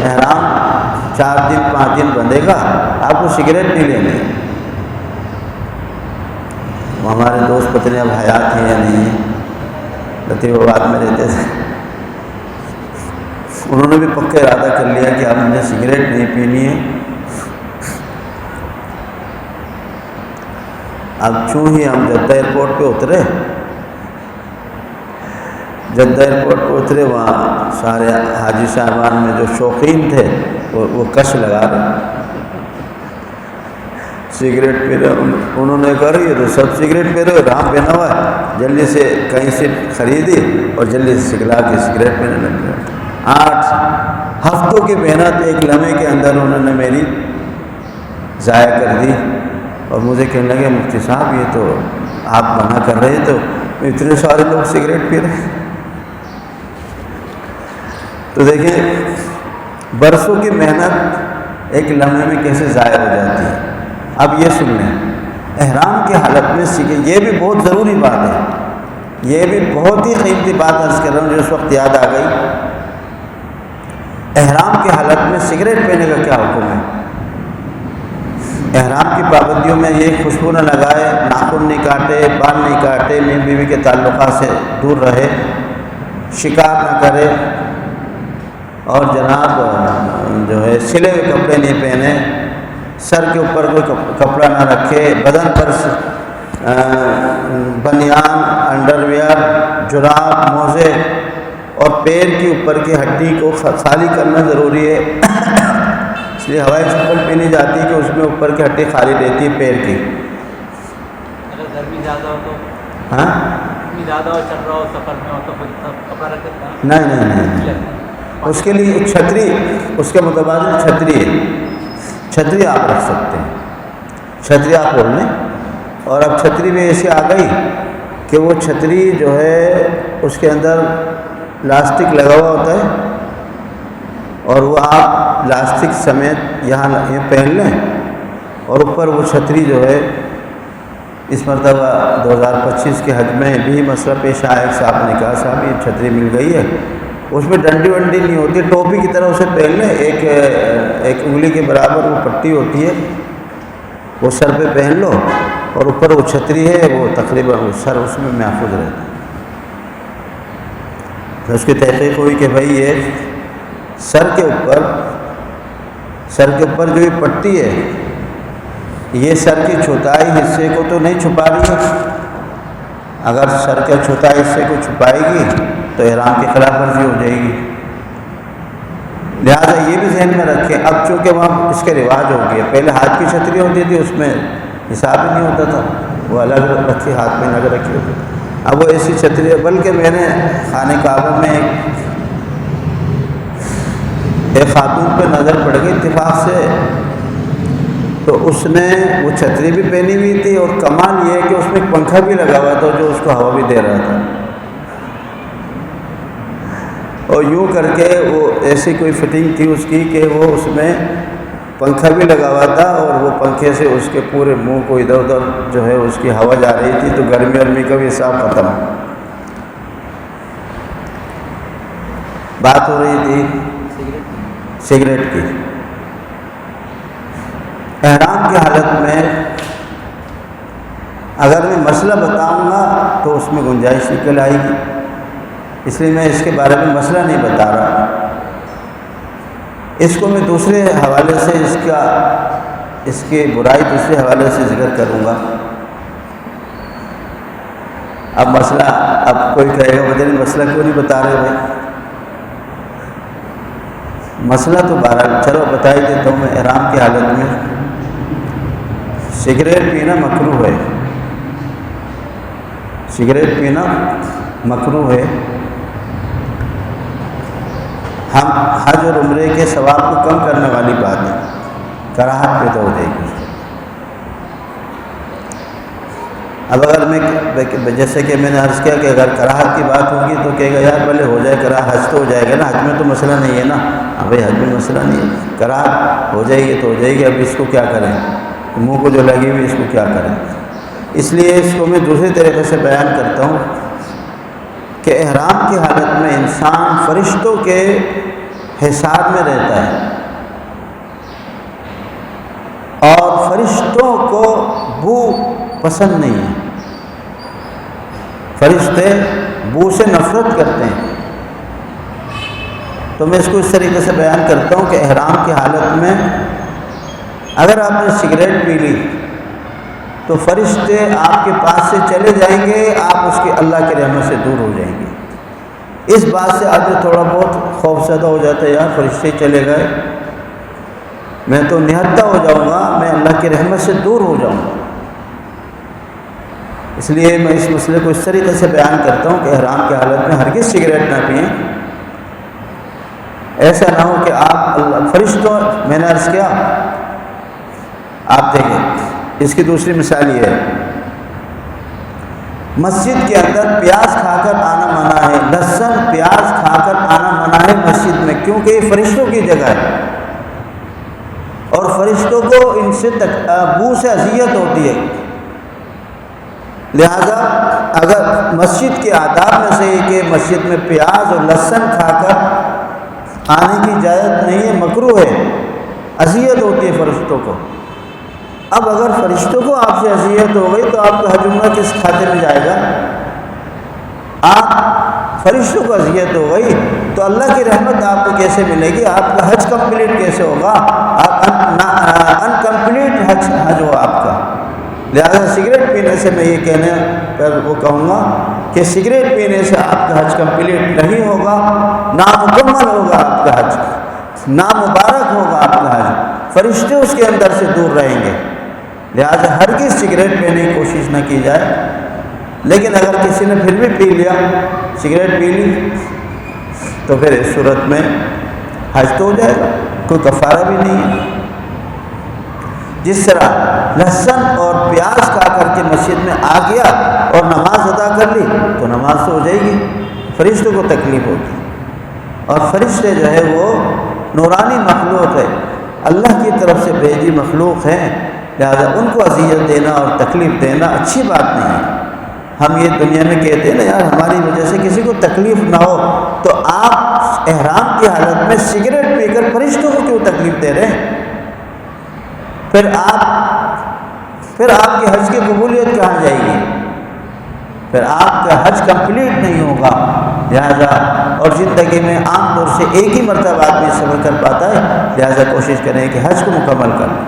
احرام 4 دن 5 دن بندھے گا، آپ کو سگریٹ نہیں لینی ہے۔ ہمارے دوست پتہ نہیں اب حیات ہیں یا نہیں ہیں، لطیف آباد میں رہتے تھے، انہوں نے بھی پکا ارادہ کر لیا کہ اب مجھے سگریٹ نہیں پینی ہے۔ اب چوں ہی ہم جدہ ایئرپورٹ پہ اترے، وہاں سارے حاجی صاحبان میں جو شوقین تھے وہ کش لگا رہے، سگریٹ پی رہے۔ انہوں نے کہا یہ تو سب سگریٹ پی رہے، رام پہنا ہوا ہے، جلدی سے کہیں سے خریدی اور جلدی سے سگلا کے سگریٹ پینے لگ گئے۔ 8 ہفتوں کی محنت ایک لمحے کے اندر انہوں نے میری ضائع کر دی، اور مجھے کہنے لگے مفتی صاحب یہ تو آپ منع کر رہے تو اتنے سارے لوگ سگریٹ پی رہے۔ تو دیکھیں برسوں کی محنت ایک لمحے میں کیسے ضائع ہو جاتی ہے۔ اب یہ سن لیں، احرام کی حالت میں یہ بھی بہت ضروری بات ہے، یہ بھی بہت ہی قیمتی بات عرض کر رہا ہوں جو اس وقت یاد آ گئی۔ احرام کی حالت میں سگریٹ پینے کا کیا حکم ہے؟ احرام کی پابندیوں میں یہ خوشبو نہ لگائے، ناخن نہیں کاٹے، بال نہیں کاٹے، میاں بیوی کے تعلقات سے دور رہے، شکار نہ کرے، اور جناب جو ہے سلے ہوئے کپڑے نہیں پہنے، سر کے اوپر کوئی کپڑا نہ رکھے، بدن پر بنیان، انڈر ویئر، جراب، موزے اور پیر کے اوپر کی ہڈی کو خالی کرنا ضروری ہے۔ اس لیے ہوائی چپل پہنی جاتی ہے کہ اس میں اوپر کی ہڈی خالی رہتی ہے پیر کی۔ اگر گرمی زیادہ ہو تو ہاں گرمی زیادہ ہو، چل رہا ہو، سفر میں ہو تو کپڑا رکھ دیتا ہے؟ نہیں، اس کے لیے چھتری، اس کے متبادل چھتری ہے، چھتری آپ رکھ سکتے ہیں، چھتری آپ کھول لیں۔ اور اب چھتری میں ایسی آ گئی کہ وہ چھتری جو ہے اس کے اندر لاسٹک لگا ہوا ہوتا ہے، اور وہ آپ لاسٹک سمیت یہاں پہن لیں، اور اوپر وہ چھتری جو ہے اس مرتبہ 2025 کے حج میں بھی مسئلہ پیش آیا، ایک صاحب نے کہا صاحب یہ چھتری مل گئی ہے، اس میں ڈنڈی ونڈی نہیں ہوتی، ٹوپی کی طرح اسے پہن لیں، ایک انگلی کے برابر وہ پٹی ہوتی ہے، وہ سر پہ پہن لو، اور اوپر وہ چھتری ہے، وہ تقریباً سر اس میں محفوظ رہتا ہے۔ تو اس کی تحقیق ہوئی کہ بھائی یہ سر کے اوپر جو یہ پٹی ہے یہ سر کی چوتھائی حصے کو تو نہیں چھپا رہی ہے، اگر سر کے چوتھائی حصے کو چھپائے گی تو احرام کی خلاف ورزی ہو جائے گی، لہٰذا یہ بھی ذہن میں رکھیں۔ اب چونکہ وہاں اس کے رواج ہو گیا، پہلے ہاتھ کی چھتری ہوتی تھی، اس میں حساب ہی نہیں ہوتا تھا، وہ الگ رکھی، ہاتھ میں الگ رکھی ہوتی تھی، اب وہ ایسی چھتری ہے۔ بلکہ میں نے خانہ کعبہ میں ایک خاتون پہ نظر پڑ گئی اتفاق سے، تو اس نے وہ چھتری بھی پہنی ہوئی تھی، اور کمال یہ ہے کہ اس میں ایک پنکھا بھی لگا ہوا تھا جو اس کو ہوا بھی دے رہا تھا، اور یوں کر کے وہ ایسی کوئی فٹنگ تھی اس کی کہ وہ اس میں پنکھا بھی لگا ہوا تھا، اور وہ پنکھے سے اس کے پورے منہ کو ادھر ادھر جو ہے اس کی ہوا جا رہی تھی، تو گرمی ورمی کا بھی حساب ختم۔ بات ہو رہی تھی سگریٹ کی۔ احرام کی حالت میں اگر میں مسئلہ بتاؤں گا تو اس میں گنجائش نکل آئے گی، اس لیے میں اس کے بارے میں مسئلہ نہیں بتا رہا، اس کو میں دوسرے حوالے سے اس کی برائی دوسرے حوالے سے ذکر کروں گا۔ اب مسئلہ، اب کوئی کہے گا بدل مسئلہ کیوں نہیں بتا رہے بھائی؟ مسئلہ تو بہرحال چلو بتا ہی دیتا ہوں میں۔ احرام کی حالت میں سگریٹ پینا مکروہ ہے، سگریٹ پینا مکروہ ہے، ہم حج اور عمرے کے ثواب کو کم کرنے والی بات ہے، کراہت پیدا ہو جائے گی۔ اب اگر میں جیسے کہ میں نے عرض کیا کہ اگر کراہت کی بات ہوگی تو کہے گا یار پہلے ہو جائے کراہت، حج تو ہو جائے گا نا، حج میں تو مسئلہ نہیں ہے نا۔ ہاں بھائی حج میں مسئلہ نہیں ہے، کراہت ہو جائے گی تو ہو جائے گی، اب اس کو کیا کریں، منہ کو جو لگی ہوئی اس کو کیا کریں۔ اس لیے اس کو میں دوسرے طریقے سے بیان کرتا ہوں کہ احرام کی حالت میں انسان فرشتوں کے حصار میں رہتا ہے، اور فرشتوں کو بو پسند نہیں ہے، فرشتے بو سے نفرت کرتے ہیں۔ تو میں اس کو اس طریقے سے بیان کرتا ہوں کہ احرام کی حالت میں اگر آپ نے سگریٹ پی لی تو فرشتے آپ کے پاس سے چلے جائیں گے، آپ اس کے اللہ کی رحمت سے دور ہو جائیں گے۔ اس بات سے آدمی تھوڑا بہت خوف زدہ ہو جاتا ہے، یار فرشتے چلے گئے، میں تو نہتہ ہو جاؤں گا، میں اللہ کی رحمت سے دور ہو جاؤں گا۔ اس لیے میں اس مسئلے کو اس طریقے سے بیان کرتا ہوں کہ احرام کی حالت میں ہرگز سگریٹ نہ پئیں۔ ایسا نہ ہو کہ آپ فرشتوں، میں نے عرض کیا، آپ دیکھیں اس کی دوسری مثال یہ ہے، مسجد کے اندر پیاز کھا کر آنا منع ہے، لہسن پیاز کھا کر آنا منع ہے مسجد میں، کیونکہ یہ فرشتوں کی جگہ ہے اور فرشتوں کو ان سے بو سے اذیت ہوتی ہے۔ لہذا اگر مسجد کے آداب میں سے یہ کہ مسجد میں پیاز اور لہسن کھا کر آنے کی اجازت نہیں ہے، مکروہ ہے، اذیت ہوتی ہے فرشتوں کو۔ اب اگر فرشتوں کو آپ سے اذیت ہو گئی تو آپ کا حج عمرہ کس کھاتے میں جائے گا؟ آپ فرشتوں کو اذیت ہو گئی تو اللہ کی رحمت آپ کو کیسے ملے گی؟ آپ کا حج کمپلیٹ کیسے ہوگا؟ آپ انکمپلیٹ حج ہو آپ کا۔ لہذا سگریٹ پینے سے میں یہ کہنے پر وہ کہوں گا کہ سگریٹ پینے سے آپ کا حج کمپلیٹ نہیں ہوگا، نامکمل ہوگا آپ کا حج، نامبارک ہوگا آپ کا حج، فرشتے اس کے اندر سے دور رہیں گے۔ لہذا ہرگز سگریٹ پینے کی کوشش نہ کی جائے۔ لیکن اگر کسی نے پھر بھی پی لیا، سگریٹ پی لی، تو پھر اس صورت میں حج تو ہو جائے گا، کوئی کفارہ بھی نہیں ہے۔ جس طرح لہسن اور پیاز کھا کر کے مسجد میں آ گیا اور نماز ادا کر لی تو نماز تو ہو جائے گی، فرشتوں کو تکلیف ہوتی، اور فرشتے جو ہے وہ نورانی مخلوق ہے، اللہ کی طرف سے بھیجی مخلوق ہے، لہذا ان کو اذیت دینا اور تکلیف دینا اچھی بات نہیں ہے۔ ہم یہ دنیا میں کہتے ہیں نا یار ہماری وجہ سے کسی کو تکلیف نہ ہو، تو آپ احرام کی حالت میں سگریٹ پی کر فرشتوں کو کیوں تکلیف دے رہے ہیں؟ پھر آپ کی حج کی قبولیت کہاں جائے گی؟ پھر آپ کا حج کمپلیٹ نہیں ہوگا۔ لہذا اور زندگی میں عام طور سے ایک ہی مرتبہ آدمی سفر کر پاتا ہے، لہذا کوشش کریں کہ حج کو مکمل کریں۔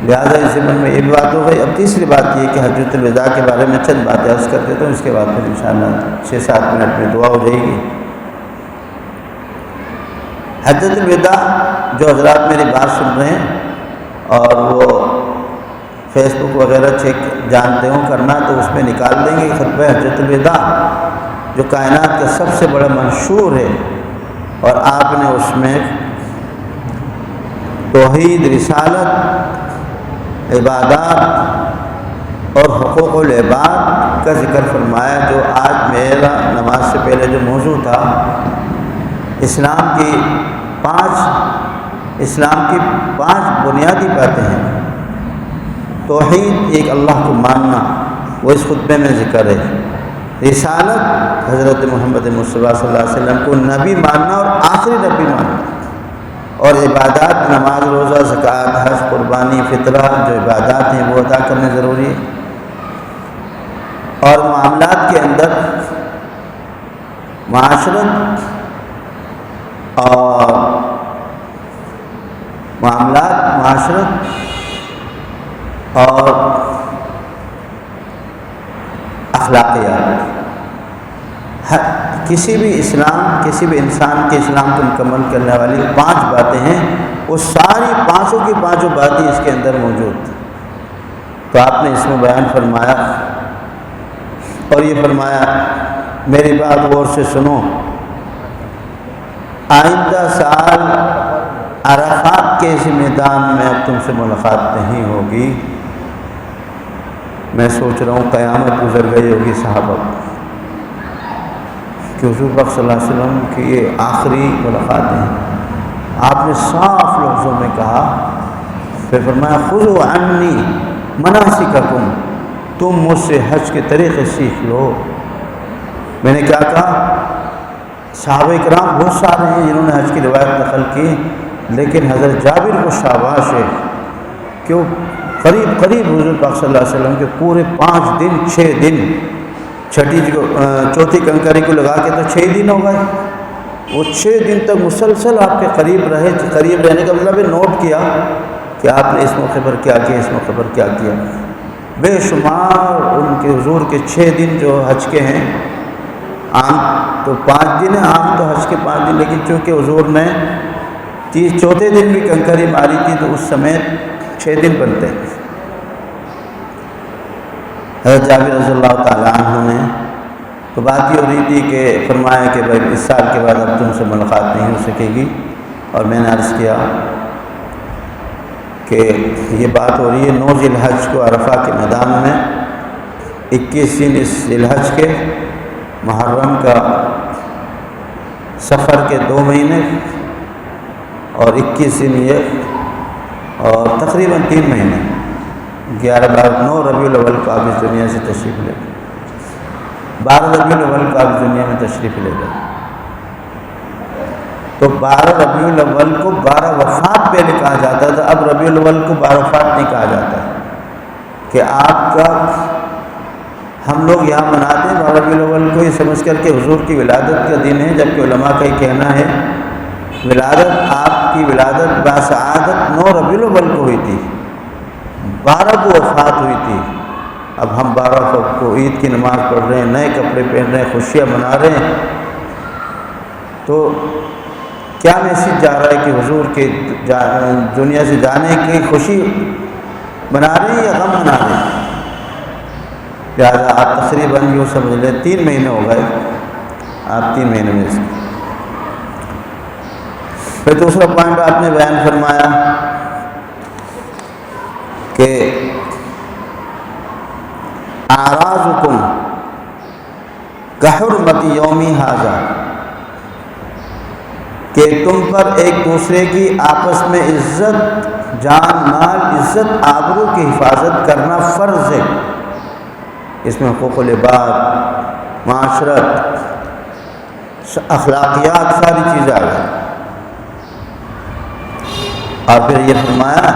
لہذا اس ضمن میں یہ بھی بات ہو گئی۔ اب تیسری بات یہ کہ حجۃ الوداع کے بارے میں چند باتیں عرض کر دیتا ہوں، اس کے بعد پھر انشاءاللہ 6-7 منٹ میں دعا ہو جائے گی۔ حجۃ الوداع جو حضرات میری بات سن رہے ہیں اور وہ فیس بک وغیرہ چیک جانتے ہوں کرنا تو اس میں نکال دیں گے خطبہ حجۃ الوداع جو کائنات کا سب سے بڑا منشور ہے، اور آپ نے اس میں توحید، رسالت، عبادات اور حقوق العباد کا ذکر فرمایا، جو آج میرا نماز سے پہلے جو موضوع تھا، اسلام کی 5 بنیادی باتیں ہیں۔ توحید، ایک اللہ کو ماننا، وہ اس خطبے میں ذکر ہے۔ رسالت، حضرت محمد مصطفیٰ صلی اللہ علیہ وسلم کو نبی ماننا اور آخری نبی ماننا، اور عبادات، نماز، روزہ، زکوٰۃ، حج، قربانی، فطرہ، جو عبادات ہیں وہ ادا کرنے ضروری ہے۔ اور معاملات کے اندر معاشرت اور اخلاقیات، کسی بھی انسان کے اسلام کو مکمل کرنے والی 5 باتیں ہیں، وہ ساری 5 کی 5 باتیں اس کے اندر موجود تھیں۔ تو آپ نے اس میں بیان فرمایا اور یہ فرمایا میری بات غور سے سنو آئندہ سال عرفات کے اس میدان میں اب تم سے ملاقات نہیں ہوگی، میں سوچ رہا ہوں قیامت گزر گئی ہوگی صحابہ کہ حضور پاک صلی اللہ علیہ وسلم کی یہ آخری ملاقات ہے۔ آپ نے صاف لفظوں میں کہا، پھر فرمایا خذوا عنی مناسککم، تم مجھ سے حج کے طریقے سیکھ لو۔ میں نے کیا کہا؟ صحابہ کرام بہت سارے ہیں جنہوں نے حج کی روایت نقل کی، لیکن حضرت جابر کو شاباش ہے کہ وہ قریب حضور پاک صلی اللہ علیہ وسلم کے پورے 5 دن 6 دن، چوتھی کنکری کو لگا کے تو 6 دن ہو گئے، وہ 6 دن تک مسلسل آپ کے قریب رہے۔ قریب رہنے کا مطلب ہے نوٹ کیا کہ آپ نے اس موقع پر کیا کیا، اس موقع پر کیا کیا۔ بے شمار ان کے حضور کے 6 دن جو حج کے ہیں، عام تو 5 دن ہیں، عام تو حج کے 5 دن، لیکن چونکہ حضور نے چوتھے دن بھی کنکری ماری تھی تو اس سمیت 6 دن بنتے ہیں۔ حضرت جابر رضی اللہ تعالیٰ عنہ نے تو بات یہ ہو رہی تھی کہ فرمایا کہ بھائی اس سال کے بعد اب تم سے ملاقات نہیں ہو سکے گی، اور میں نے عرض کیا کہ یہ بات ہو رہی ہے 9 ذی الحج کو عرفہ کے میدان میں، 21 دن اس ذی الحج کے، محرم کا، سفر کے 2 مہینے اور 21 دن یہ، اور تقریباً 3 مہینے 9 ربیع الاول کو آپ اس دنیا سے تشریف لے گئے، 12 ربیع الاول کو آپ اس دنیا میں تشریف لے گئے۔ تو 12 ربیع الاول کو 12 وفات پہلے کہا جاتا تھا، اب ربیع الاول کو 12 وفات نہیں کہا جاتا کہ آپ کا، ہم لوگ یہاں مناتے ہیں 12 ربیع الاول کو یہ سمجھ کر کہ حضور کی ولادت کا دن ہے، جبکہ علماء کا یہ کہنا ہے ولادت، آپ کی ولادت باسعادت 9 ربیع الاول کو ہوئی تھی، 12 کو وفات ہوئی تھی۔ اب ہم 12 کو عید کی نماز پڑھ رہے ہیں، نئے کپڑے پہن رہے ہیں، خوشیاں منا رہے ہیں، تو کیا میسج جا رہا ہے کہ حضور کے دنیا سے جانے کی خوشی منا رہے ہیں یا غم منا رہے ہیں؟ لہٰذا آپ تقریباً یوں سمجھ لیں 3 مہینے ہو گئے، آپ 3 مہینے میں سے۔ پھر دوسرا پوائنٹ آپ نے بیان فرمایا کہ اعراضکم کحرمت یومی ھذا، کہ تم پر ایک دوسرے کی آپس میں عزت، جان مال، عزت آبرو کی حفاظت کرنا فرض ہے۔ اس میں حقوق العباد، معاشرت، اخلاقیات، ساری چیزیں آ گئی۔ اور پھر یہ فرمایا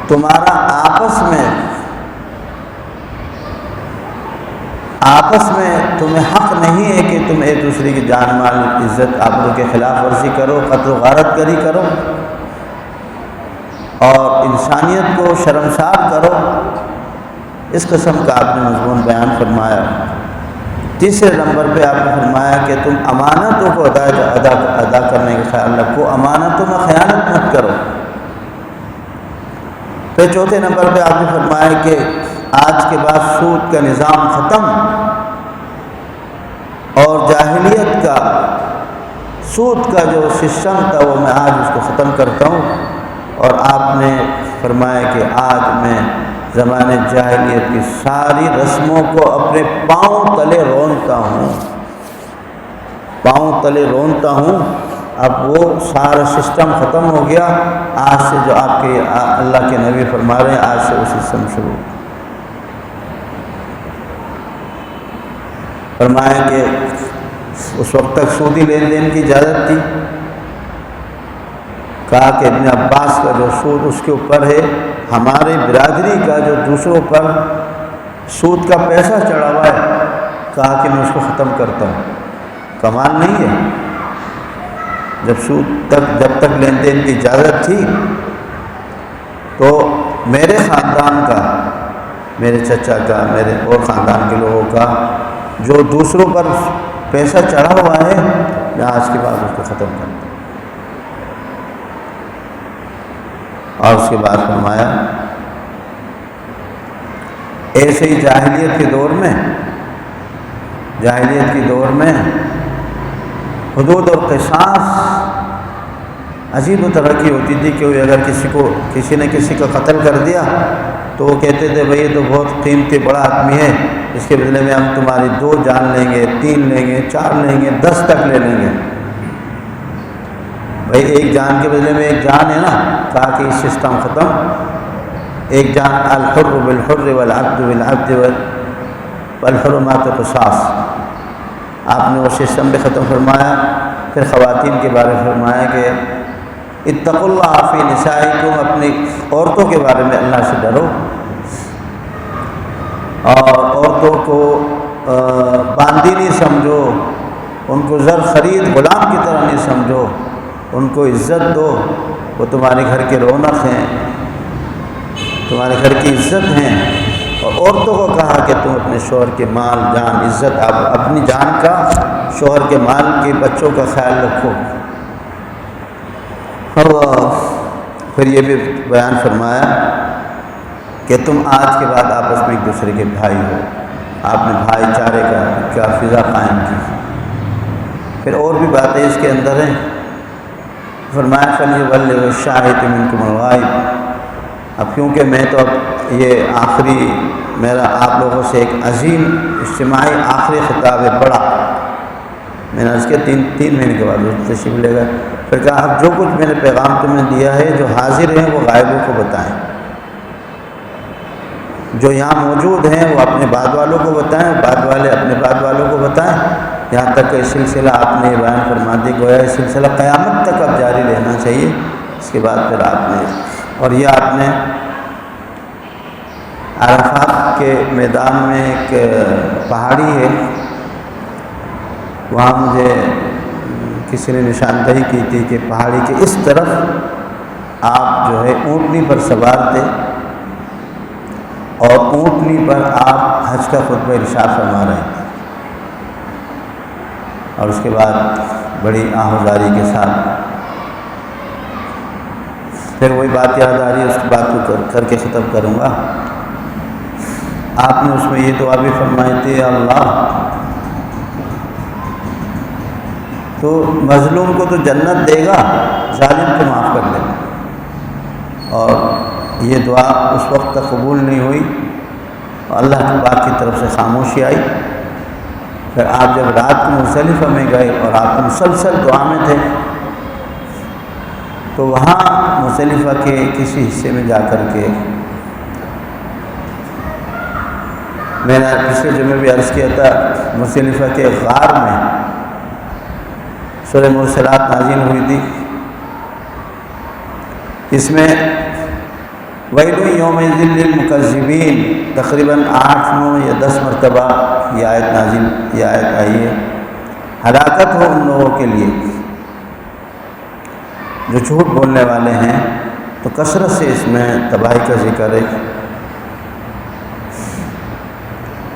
تمہارا آپس میں تمہیں حق نہیں ہے کہ تم ایک دوسرے کی جان مال، عزت آبرو کے خلاف ورزی کرو، قتل و غارت گری کرو اور انسانیت کو شرمسار کرو۔ اس قسم کا آپ نے مضمون بیان فرمایا۔ تیسرے نمبر پہ آپ نے فرمایا کہ تم امانتوں کو ادا کرنے کا خیال رکھو، امانتوں میں خیانت مت کرو۔ پھر چوتھے نمبر پہ آپ نے فرمایا کہ آج کے بعد سود کا نظام ختم، اور جاہلیت کا سود کا جو سسٹم تھا وہ میں آج اس کو ختم کرتا ہوں۔ اور آپ نے فرمایا کہ آج میں زمانے جاہلیت کی ساری رسموں کو اپنے پاؤں تلے رونتا ہوں، پاؤں تلے رونتا ہوں۔ اب وہ سارا سسٹم ختم ہو گیا، آج سے جو آپ کے اللہ کے نبی فرما رہے ہیں آج سے وہ سسٹم شروع۔ فرمایا کہ اس وقت تک سودی لین دین کی اجازت تھی، کہا کہ ابن عباس کا جو سود اس کے اوپر ہے، ہمارے برادری کا جو دوسروں پر سود کا پیسہ چڑھا ہوا ہے، کہا کہ میں اس کو ختم کرتا ہوں۔ کمال نہیں ہے؟ جب تک لین دین کی اجازت تھی تو میرے خاندان کا، میرے چچا کا، میرے اور خاندان کے لوگوں کا جو دوسروں پر پیسہ چڑھا ہوا ہے، میں آج کے بعد اس کو ختم کرتا ہوں۔ اور اس کے بعد فرمایا ایسے ہی جاہلیت کے دور میں حدود اور قصاص عجیب و طرح کی ہوتی تھی کہ اگر کسی نے کسی کا قتل کر دیا تو وہ کہتے تھے بھئی یہ تو بہت قیمتی بڑا آدمی ہے، اس کے بدلے میں ہم تمہاری 2 جان لیں گے، 3 لیں گے، 4 لیں گے، 10 تک لے لیں گے۔ بھئی 1 جان کے بدلے میں 1 جان ہے نا، کہا کہ یہ سسٹم ختم، 1 جان، الحر بالحر والعبد بالعبد والحرمات قصاص۔ آپ نے وہ سسٹم بھی ختم فرمایا۔ پھر خواتین کے بارے میں فرمایا کہ اتقوا اللہ فی نسائکم، اپنی عورتوں کے بارے میں اللہ سے ڈرو، اور عورتوں کو باندھی نہیں سمجھو، ان کو زر خرید غلام کی طرح نہیں سمجھو، ان کو عزت دو، وہ تمہارے گھر کے رونق ہیں، تمہارے گھر کی عزت ہیں۔ اور عورتوں کو کہا کہ تم اپنے شوہر کے مال، جان، عزت، اپنی جان کا، شوہر کے مال کے، بچوں کا خیال رکھو۔ اور پھر یہ بھی بیان فرمایا کہ تم آج کے بعد آپس میں ایک دوسرے کے بھائی ہو، آپ نے بھائی چارے کا فضا قائم کی۔ پھر اور بھی باتیں اس کے اندر ہیں۔ فرمایا فَلْيُبَلِّغِ الشَّاهِدُ مِنكُمُ الْغَائِبَ۔ اب کیونکہ میں تو اب یہ آخری میرا آپ لوگوں سے ایک عظیم اجتماعی آخری خطاب ہے، بڑا، میں نے اس کے 3 مہینے کے بعد تشریف لے گئے۔ پھر کہا اب جو کچھ میں نے پیغام تمہیں دیا ہے، جو حاضر ہیں وہ غائبوں کو بتائیں، جو یہاں موجود ہیں وہ اپنے بعد والوں کو بتائیں، بعد والے اپنے بعد والوں کو بتائیں، یہاں تک کہ سلسلہ آپ نے بیان فرما دی، گویا یہ سلسلہ قیامت تک اب جاری رہنا چاہیے۔ اس کے بعد پھر آپ نے، اور یہ آپ نے عرفات کے میدان میں ایک پہاڑی ہے، وہاں مجھے کسی نے نشاندہی کی تھی کہ پہاڑی کے اس طرف آپ جو ہے اونٹنی پر سوار تھے، اور اونٹنی پر آپ حج کا خطبہ ارشاد فرما رہے تھے، اور اس کے بعد بڑی آہوازاری کے ساتھ پھر وہی بات یاد آ رہی ہے، اس بات کو کر کے ختم کروں گا۔ آپ نے اس میں یہ دعا بھی فرمائی تھی، اللہ تو مظلوم کو تو جنت دے گا، ظالم کو معاف کر دے گا۔ اور یہ دعا اس وقت تک قبول نہیں ہوئی، اللہ کی پاک کی طرف سے خاموشی آئی۔ پھر آپ جب رات کو مزدلفہ میں گئے اور آپ مسلسل دعا میں تھے، تو وہاں مزدلفہ کے کسی حصے میں جا کر کے میں نے پچھلے جمعے بھی عرض کیا تھا، مزدلفہ کے غار میں سورہ مرسلات نازل ہوئی تھی، اس میں وَيْلٌ يَوْمَئِذٍ لِّلْمُكَذِّبِينَ تقریباً 8، 9 یا 10 مرتبہ یہ آیت آئی ہے۔ ہلاکت ہو ان لوگوں کے لیے جو جھوٹ بولنے والے ہیں، تو کثرت سے اس میں تباہی کا ذکر ہے۔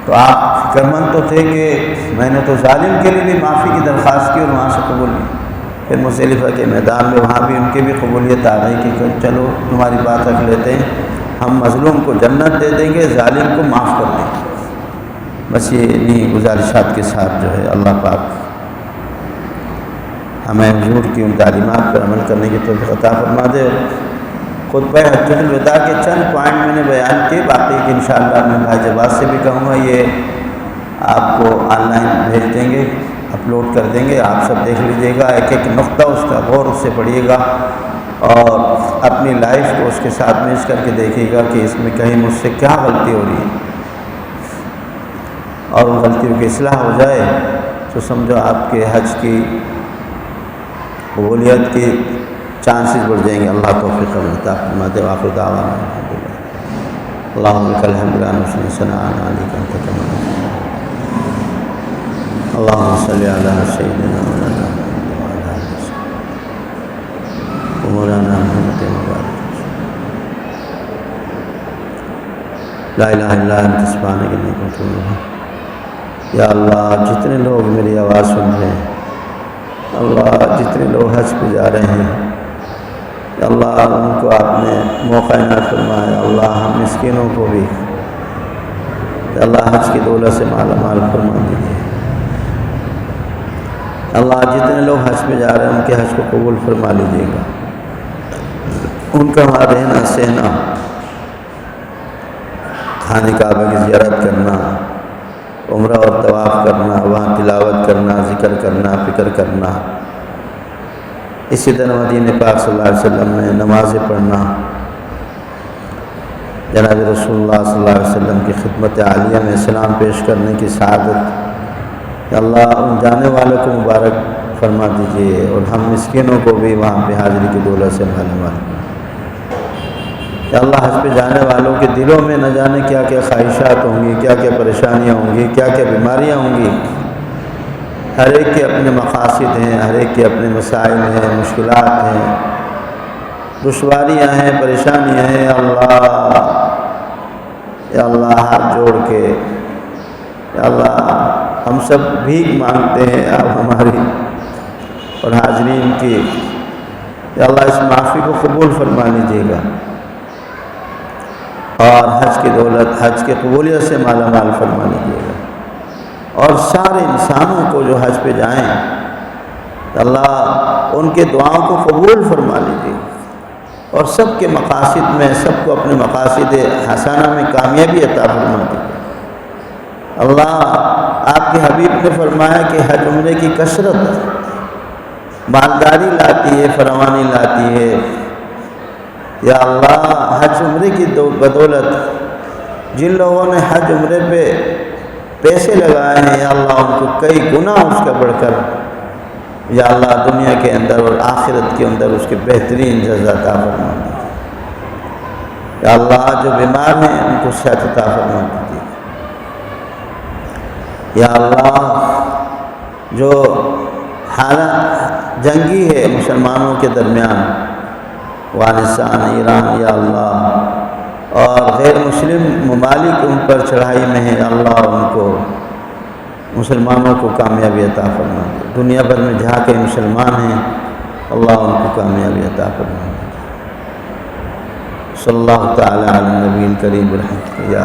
تو آپ فکر مند تو تھے کہ میں نے تو ظالم کے لیے بھی معافی کی درخواست کی اور وہاں سے قبول کی۔ پھر مزدلفہ کے میدان میں وہاں بھی ان کی بھی قبولیت آ گئی کہ چلو تمہاری بات رکھ لیتے ہیں، ہم مظلوم کو جنت دے دیں گے، ظالم کو معاف کر دیں گے۔ بس یہ انہی گزارشات کے ساتھ جو ہے اللہ پاک ہمیں حضور کی ان تعلیمات پر عمل کرنے کی توفیق عطا فرما دے۔ اور خطبہ حجۃ الوداع کے چند پوائنٹ میں نے بیان کیے، باقی کہ انشاءاللہ میں بھائی جواز سے بھی کہوں گا، یہ آپ کو آن لائن بھیج دیں گے، اپلوڈ کر دیں گے، آپ سب دیکھ لیجیے گا، ایک ایک نقطہ اس کا غور سے پڑھیے گا، اور اپنی لائف کو اس کے ساتھ میچ کر کے دیکھیے گا کہ اس میں کہیں مجھ سے کیا غلطی ہو رہی ہے، اور ان غلطیوں کی اصلاح ہو جائے تو سمجھو آپ کے حج کی قبولیت کی چانسز بڑھ جائیں گے۔ اللہ توفیق عطا فرمائے۔ وآخر دعوانا اللہم لک الحمد لا نحصی ثناء علیک انت کما اللہم صلی علی سیدنا مولانا مولانا محمد لا الہ الا انت سبحانک انی کنت من الظالمین۔ یا اللہ جتنے لوگ میری آواز سن رہے ہیں، اللہ جتنے لوگ حج پہ جا رہے ہیں، اللہ ان کو آپ نے موقع عنایت فرمایا، اللہ ہم مسکینوں کو بھی اللہ حج کی دولت سے مالا مال فرما دیجیے۔ اللہ جتنے لوگ حج پہ جا رہے ہیں ان کے حج کو قبول فرما لیجیے گا، ان کا وہاں رہنا سہنا، خانہ کعبہ کی زیارت کرنا، عمرہ اور طواف کرنا، وہاں تلاوت کرنا، ذکر کرنا، فکر کرنا، اسی طرح مدینہ پاک صلی اللہ علیہ وسلم میں نمازیں پڑھنا، جناب رسول اللہ صلی اللہ علیہ وسلم کی خدمت عالیہ میں سلام پیش کرنے کی سعادت، کہ اللہ ان جانے والوں کو مبارک فرما دیجیے اور ہم مسکینوں کو بھی وہاں پہ حاضری کی دولت سے مالامال، کہ اللہ حج پہ جانے والوں کے دلوں میں نہ جانے کیا کیا خواہشات ہوں گی، کیا کیا پریشانیاں ہوں گی، کیا کیا بیماریاں ہوں گی، ہر ایک کے اپنے مقاصد ہیں، ہر ایک کے اپنے مسائل ہیں، مشکلات ہیں، دشواریاں ہیں، پریشانیاں ہیں، یا اللہ ہاتھ جوڑ کے یا اللہ ہم سب بھیک مانگتے ہیں آپ ہماری اور حاضرین کی، یا اللہ اس معافی کو قبول فرما لیجیے گا اور حج کی دولت، حج کی قبولیت سے مالا مال فرما لیجیے گا، اور سارے انسانوں کو جو حج پہ جائیں اللہ ان کے دعاؤں کو قبول فرما لیجیے اور سب کے مقاصد میں، سب کو اپنے مقاصد حسنہ میں کامیابی عطا فرما دیجیے۔ اللہ آپ کے حبیب نے فرمایا کہ حج عمرے کی کثرت مالداری لاتی ہے، فراوانی لاتی ہے، یا اللہ حج عمرے کی بدولت جن لوگوں نے حج عمرے پہ پیسے لگائے ہیں یا اللہ ان کو کئی گنا اس کا بڑھ کر یا اللہ دنیا کے اندر اور آخرت کے اندر اس کے بہترین جزا عطا فرما دیجیے۔ یا اللہ جو بیمار ہیں ان کو صحت عطا فرما دیجیے۔ یا اللہ جو حالات جنگی ہے مسلمانوں کے درمیان، افغانستان، ایران، یا اللہ اور غیر مسلم ممالک ان پر چڑھائی میں ہیں، اللہ ان کو مسلمانوں کو کامیابی عطا فرما دے۔ دنیا بھر میں جہاں کے مسلمان ہیں اللہ ان کو کامیابی عطا فرما دے۔ صلی اللہ تعالی علی نبی کریم برحمتہ یا